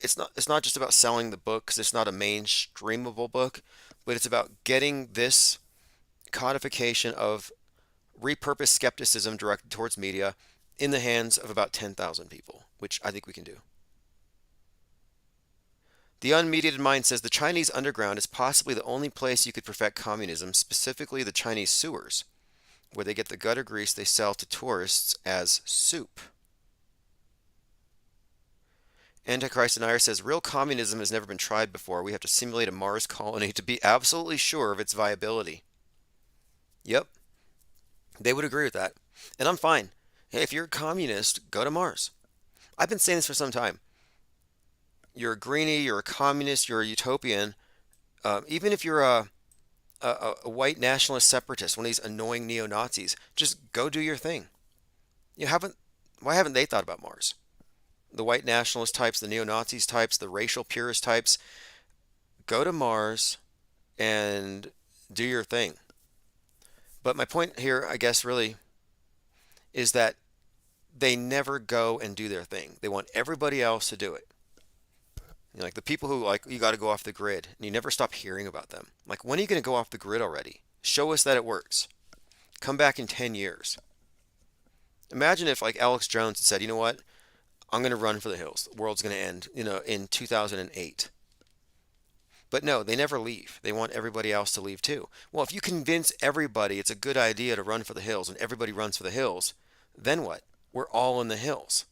It's not just about selling the book because it's not a mainstreamable book, but it's about getting this codification of repurposed skepticism directed towards media in the hands of about 10,000 people, which I think we can do. The Unmediated Mind says the Chinese underground is possibly the only place you could perfect communism, specifically the Chinese sewers, where they get the gutter grease they sell to tourists as soup. Antichrist Denier says, real communism has never been tried before. We have to simulate a Mars colony to be absolutely sure of its viability. Yep, they would agree with that. And I'm fine. Hey, if you're a communist, go to Mars. I've been saying this for some time. You're a greenie, you're a communist, you're a utopian. Even if you're a white nationalist separatist, one of these annoying neo-Nazis, just go do your thing. Why haven't they thought about Mars? The white nationalist types, the neo-Nazis types, the racial purist types, go to Mars and do your thing. But my point here, I guess, really is that they never go and do their thing. They want everybody else to do it. You know, like the people who you got to go off the grid, and you never stop hearing about them. Like, when are you going to go off the grid already? Show us that it works. Come back in 10 years. Imagine if, like, Alex Jones had said, you know what? I'm going to run for the hills. The world's going to end, in 2008. But no, they never leave. They want everybody else to leave too. Well, if you convince everybody it's a good idea to run for the hills and everybody runs for the hills, then what? We're all in the hills.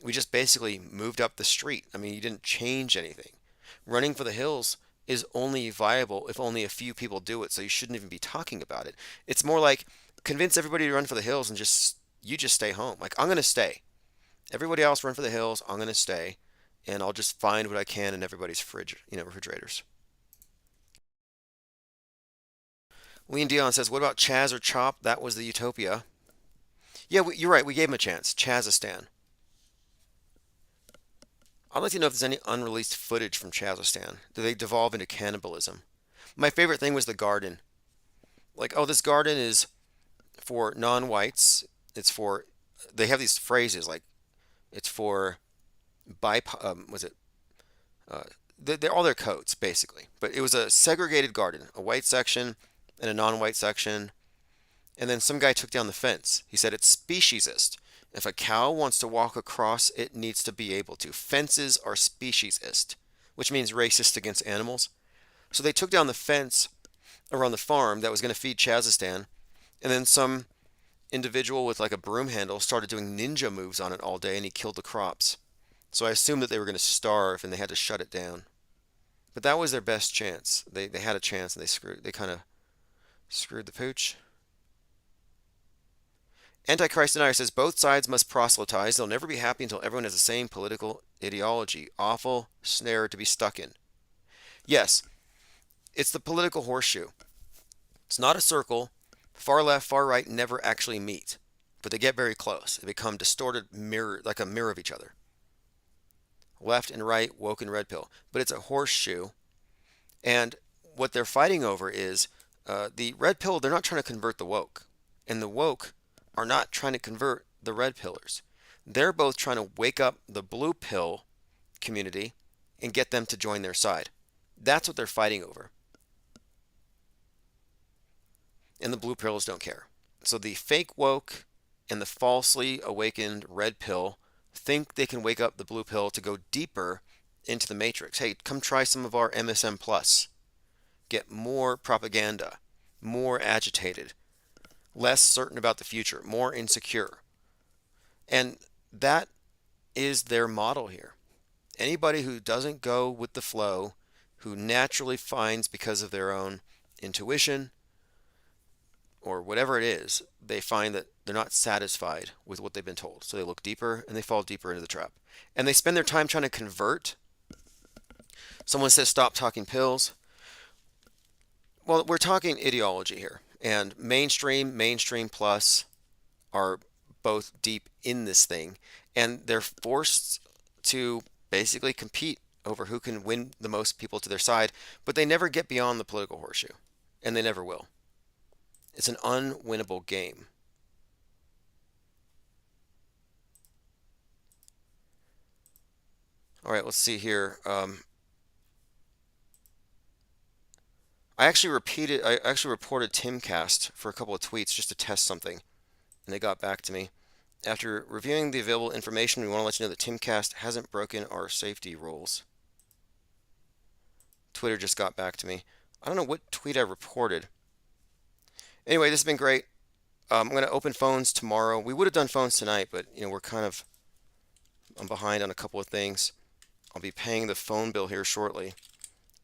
We just basically moved up the street. I mean, you didn't change anything. Running for the hills is only viable if only a few people do it, so you shouldn't even be talking about it. It's more like convince everybody to run for the hills and you just stay home. Like, I'm going to stay. Everybody else run for the hills. I'm going to stay. And I'll just find what I can in everybody's refrigerators. Lean Dion says, what about Chaz or Chop? That was the Utopia. Yeah, you're right. We gave him a chance. Chazistan. I'd like to know if there's any unreleased footage from Chazistan. Do they devolve into cannibalism? My favorite thing was the garden. Like, oh, this garden is for non-whites. They have these phrases like, it's for they're all their codes basically, but it was a segregated garden, a white section and a non-white section, and then some guy took down the fence. He said it's speciesist. If a cow wants to walk across, it needs to be able to. Fences are speciesist, which means racist against animals. So they took down the fence around the farm that was going to feed Chazistan, and then some individual with like a broom handle started doing ninja moves on it all day, and he killed the crops. So I assumed that they were going to starve and they had to shut it down. But that was their best chance. They had a chance and they kind of screwed the pooch. Antichrist Denier says both sides must proselytize. They'll never be happy until everyone has the same political ideology. Awful snare to be stuck in. Yes, it's the political horseshoe. It's not a circle. Far left, far right never actually meet, but they get very close. They become distorted mirror, like a mirror of each other. Left and right, woke and red pill. But it's a horseshoe. And what they're fighting over is the red pill, they're not trying to convert the woke. And the woke are not trying to convert the red pillars. They're both trying to wake up the blue pill community and get them to join their side. That's what they're fighting over. And the blue pills don't care. So the fake woke and the falsely awakened red pill think they can wake up the blue pill to go deeper into the matrix. Hey, come try some of our MSM Plus. Get more propaganda, more agitated, less certain about the future, more insecure. And that is their model here. Anybody who doesn't go with the flow, who naturally finds because of their own intuition or whatever it is, they find that they're not satisfied with what they've been told. So they look deeper and they fall deeper into the trap. And they spend their time trying to convert. Someone says, stop talking pills. Well, we're talking ideology here. And mainstream plus are both deep in this thing. And they're forced to basically compete over who can win the most people to their side. But they never get beyond the political horseshoe. And they never will. It's an unwinnable game. All right, let's see here. I actually reported Timcast for a couple of tweets just to test something, and they got back to me. After reviewing the available information, we want to let you know that Timcast hasn't broken our safety rules. Twitter just got back to me. I don't know what tweet I reported. Anyway, this has been great. I'm going to open phones tomorrow. We would have done phones tonight, but we're kind of I'm behind on a couple of things. I'll be paying the phone bill here shortly.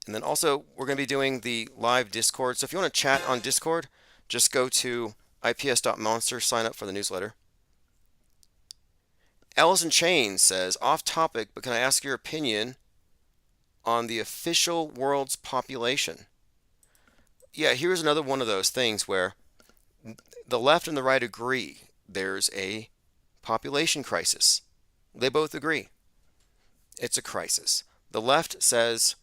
And then also, we're going to be doing the live Discord. So if you want to chat on Discord, just go to ips.monster, sign up for the newsletter. Alice in Chains says, off topic, but can I ask your opinion on the official world's population? Yeah, here's another one of those things where the left and the right agree there's a population crisis. They both agree. It's a crisis. The left says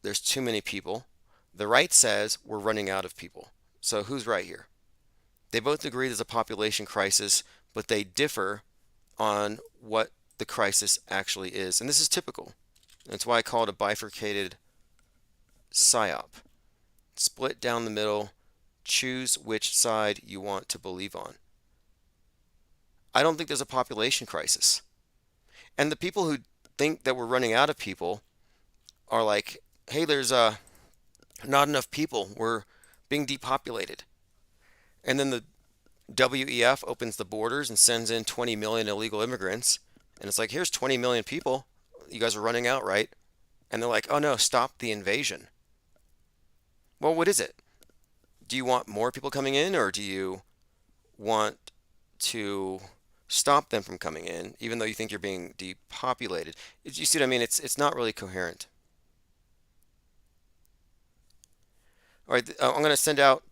there's too many people. The right says we're running out of people. So who's right here? They both agree there's a population crisis, but they differ on what the crisis actually is. And this is typical. That's why I call it a bifurcated psyop. Split down the middle, choose which side you want to believe on. I don't think there's a population crisis. And the people who think that we're running out of people are like, hey, there's not enough people. We're being depopulated. And then the WEF opens the borders and sends in 20 million illegal immigrants. And it's like, here's 20 million people. You guys are running out, right? And they're like, oh no, stop the invasion. Well, what is it? Do you want more people coming in, or do you want to stop them from coming in, even though you think you're being depopulated? You see what I mean? It's not really coherent. All right, I'm going to send out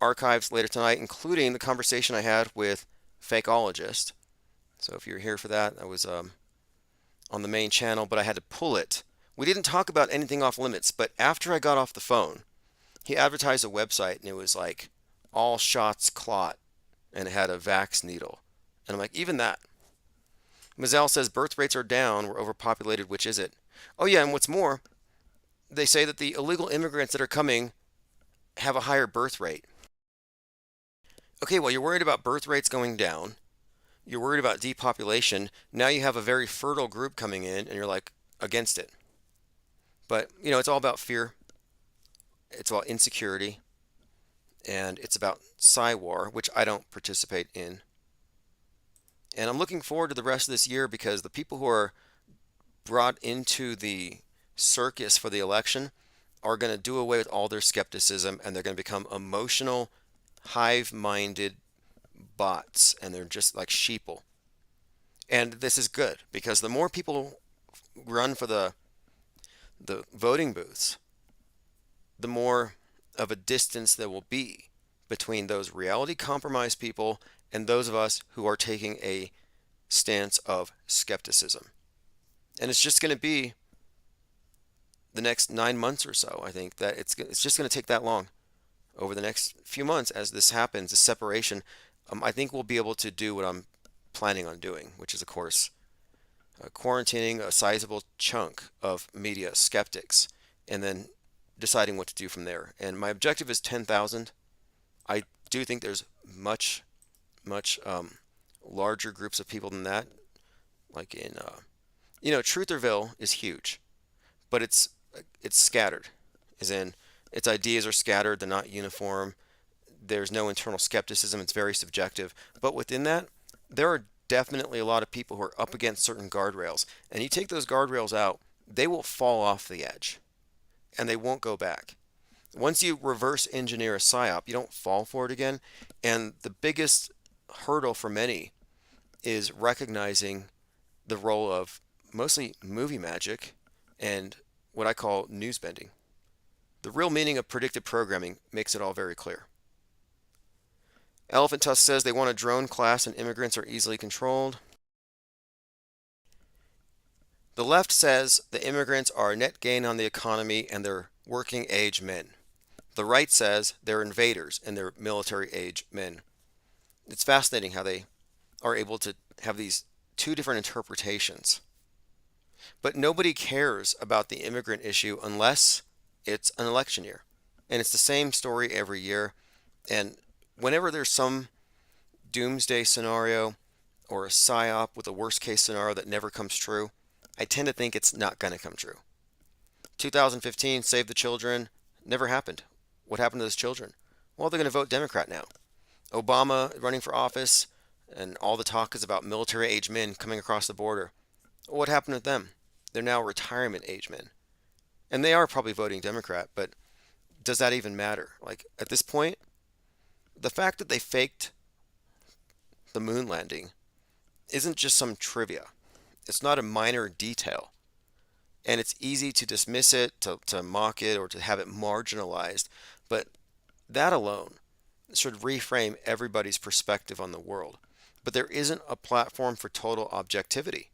archives later tonight, including the conversation I had with Fakeologist. So if you're here for that, I was on the main channel, but I had to pull it. We didn't talk about anything off limits, but after I got off the phone, he advertised a website, and it was like, all shots clot, and it had a Vax needle. And I'm like, even that. Mazel says birth rates are down, we're overpopulated, which is it? Oh yeah, and what's more, they say that the illegal immigrants that are coming have a higher birth rate. Okay, well, you're worried about birth rates going down. You're worried about depopulation. Now you have a very fertile group coming in, and you're like against it. But, you know, it's all about fear. It's about insecurity. And it's about Psy-War, which I don't participate in. And I'm looking forward to the rest of this year because the people who are brought into the circus for the election are going to do away with all their skepticism, and they're going to become emotional, hive-minded bots, and they're just like sheeple. And this is good because the more people run for the voting booths, the more of a distance there will be between those reality compromised people and those of us who are taking a stance of skepticism. And it's just going to be the next 9 months or so. I think that it's just going to take that long. Over the next few months, as this happens, this separation, I think we'll be able to do what I'm planning on doing, which is, of course, quarantining a sizable chunk of media skeptics and then deciding what to do from there. And my objective is 10,000. I do think there's much larger groups of people than that. Like in, Trutherville is huge, but it's scattered, as in its ideas are scattered, they're not uniform, there's no internal skepticism, it's very subjective. But within that, there are definitely a lot of people who are up against certain guardrails, and you take those guardrails out, they will fall off the edge, and they won't go back. Once you reverse engineer a psyop, you don't fall for it again. And the biggest hurdle for many is recognizing the role of mostly movie magic and what I call news bending. The real meaning of predictive programming makes it all very clear. Elephant Tusk says they want a drone class and immigrants are easily controlled. The left says the immigrants are a net gain on the economy and they're working age men. The right says they're invaders and they're military age men. It's fascinating how they are able to have these two different interpretations. But nobody cares about the immigrant issue unless it's an election year. And it's the same story every year. And whenever there's some doomsday scenario or a psyop with a worst case scenario that never comes true, I tend to think it's not going to come true. 2015, Save the Children, never happened. What happened to those children? Well, they're going to vote Democrat now. Obama running for office, and all the talk is about military age men coming across the border. What happened with them? They're now retirement age men. And they are probably voting Democrat, but does that even matter? Like, at this point, the fact that they faked the moon landing isn't just some trivia. It's not a minor detail. And it's easy to dismiss it, to mock it, or to have it marginalized. But that alone should reframe everybody's perspective on the world. But there isn't a platform for total objectivity.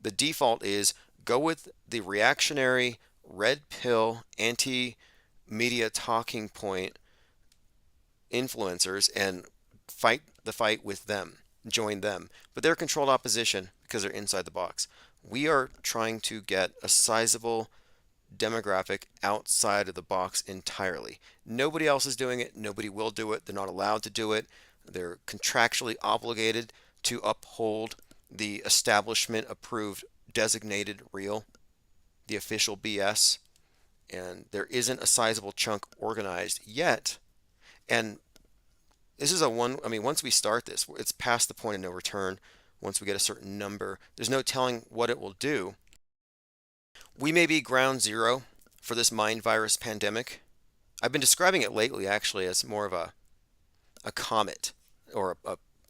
The default is go with the reactionary, red pill, anti-media talking point influencers and fight the fight with them, join them. But they're controlled opposition because they're inside the box. We are trying to get a sizable demographic outside of the box entirely. Nobody else is doing it. Nobody will do it. They're not allowed to do it. They're contractually obligated to uphold the establishment approved designated real, the official BS. And there isn't a sizable chunk organized yet. And this is once we start this, it's past the point of no return. Once we get a certain number, there's no telling what it will do. We may be ground zero for this mind virus pandemic. I've been describing it lately actually as more of a comet or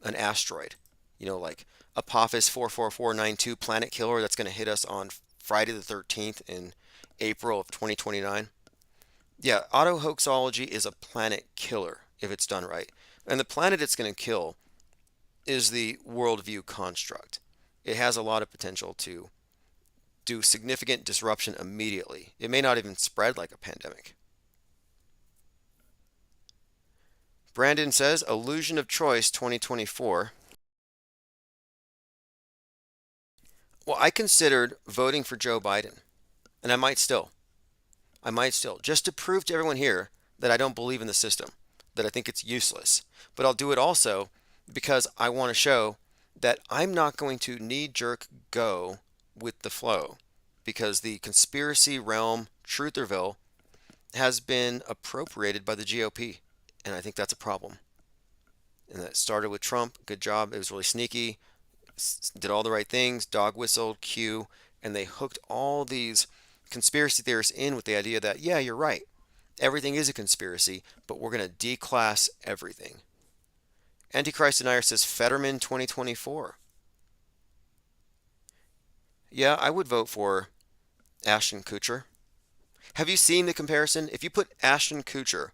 an asteroid, like Apophis 44492 planet killer that's going to hit us on Friday the 13th in April of 2029. Yeah, auto-hoaxology is a planet killer if it's done right. And the planet it's going to kill is the worldview construct. It has a lot of potential to do significant disruption immediately. It may not even spread like a pandemic. Brandon says, Illusion of Choice 2024. Well, I considered voting for Joe Biden, and I might still, just to prove to everyone here that I don't believe in the system, that I think it's useless. But I'll do it also because I want to show that I'm not going to knee-jerk go with the flow, because the conspiracy realm, Trutherville, has been appropriated by the GOP, and I think that's a problem. And that started with Trump. Good job. It was really sneaky. Did all the right things, dog whistled, Q, and they hooked all these conspiracy theorists in with the idea that, yeah, you're right. Everything is a conspiracy, but we're going to declass everything. Antichrist Denier says Fetterman 2024. Yeah, I would vote for Ashton Kutcher. Have you seen the comparison? If you put Ashton Kutcher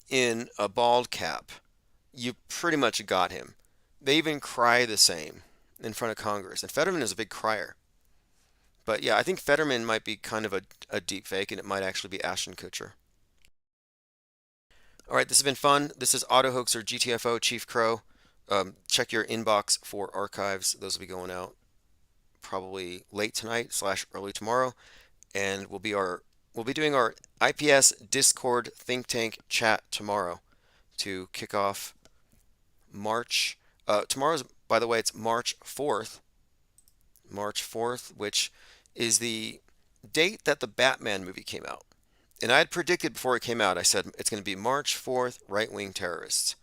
in a bald cap, you pretty much got him. They even cry the same in front of Congress. And Fetterman is a big crier. But yeah, I think Fetterman might be kind of a deep fake, and it might actually be Ashton Kutcher. All right, this has been fun. This is Auto Hoaxer GTFO Chief Crow. Check your inbox for archives. Those will be going out probably late tonight / early tomorrow, and we'll be doing our IPS Discord think tank chat tomorrow to kick off March. Tomorrow's, by the way, it's March 4th. March 4th, which is the date that the Batman movie came out. And I had predicted before it came out, I said it's going to be March 4th, right-wing terrorists.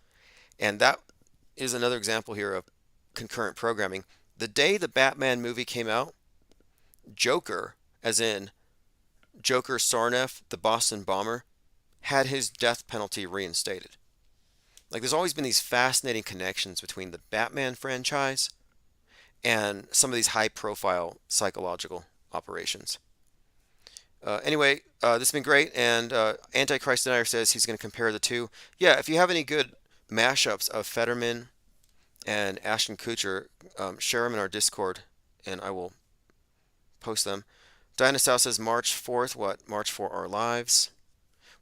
And that is another example here of concurrent programming. The day the Batman movie came out, Joker, as in Joker Sarnath, the Boston bomber, had his death penalty reinstated. Like, there's always been these fascinating connections between the Batman franchise and some of these high-profile psychological operations. Anyway, this has been great, and Antichrist Denier says he's going to compare the two. Yeah, if you have any good mashups of Fetterman and Ashton Kutcher, share them in our Discord, and I will post them. Dinosaur says March 4th, what? March for Our Lives.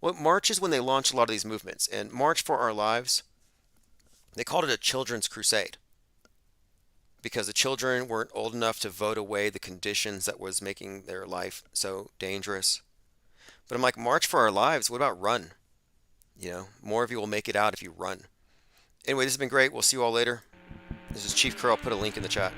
Well, March is when they launch a lot of these movements, and March for Our Lives, they called it a children's crusade, because the children weren't old enough to vote away the conditions that was making their life so dangerous. But I'm like, March for Our Lives, what about run? More of you will make it out if you run. Anyway, this has been great. We'll see you all later. This is Chief Crow. I'll put a link in the chat.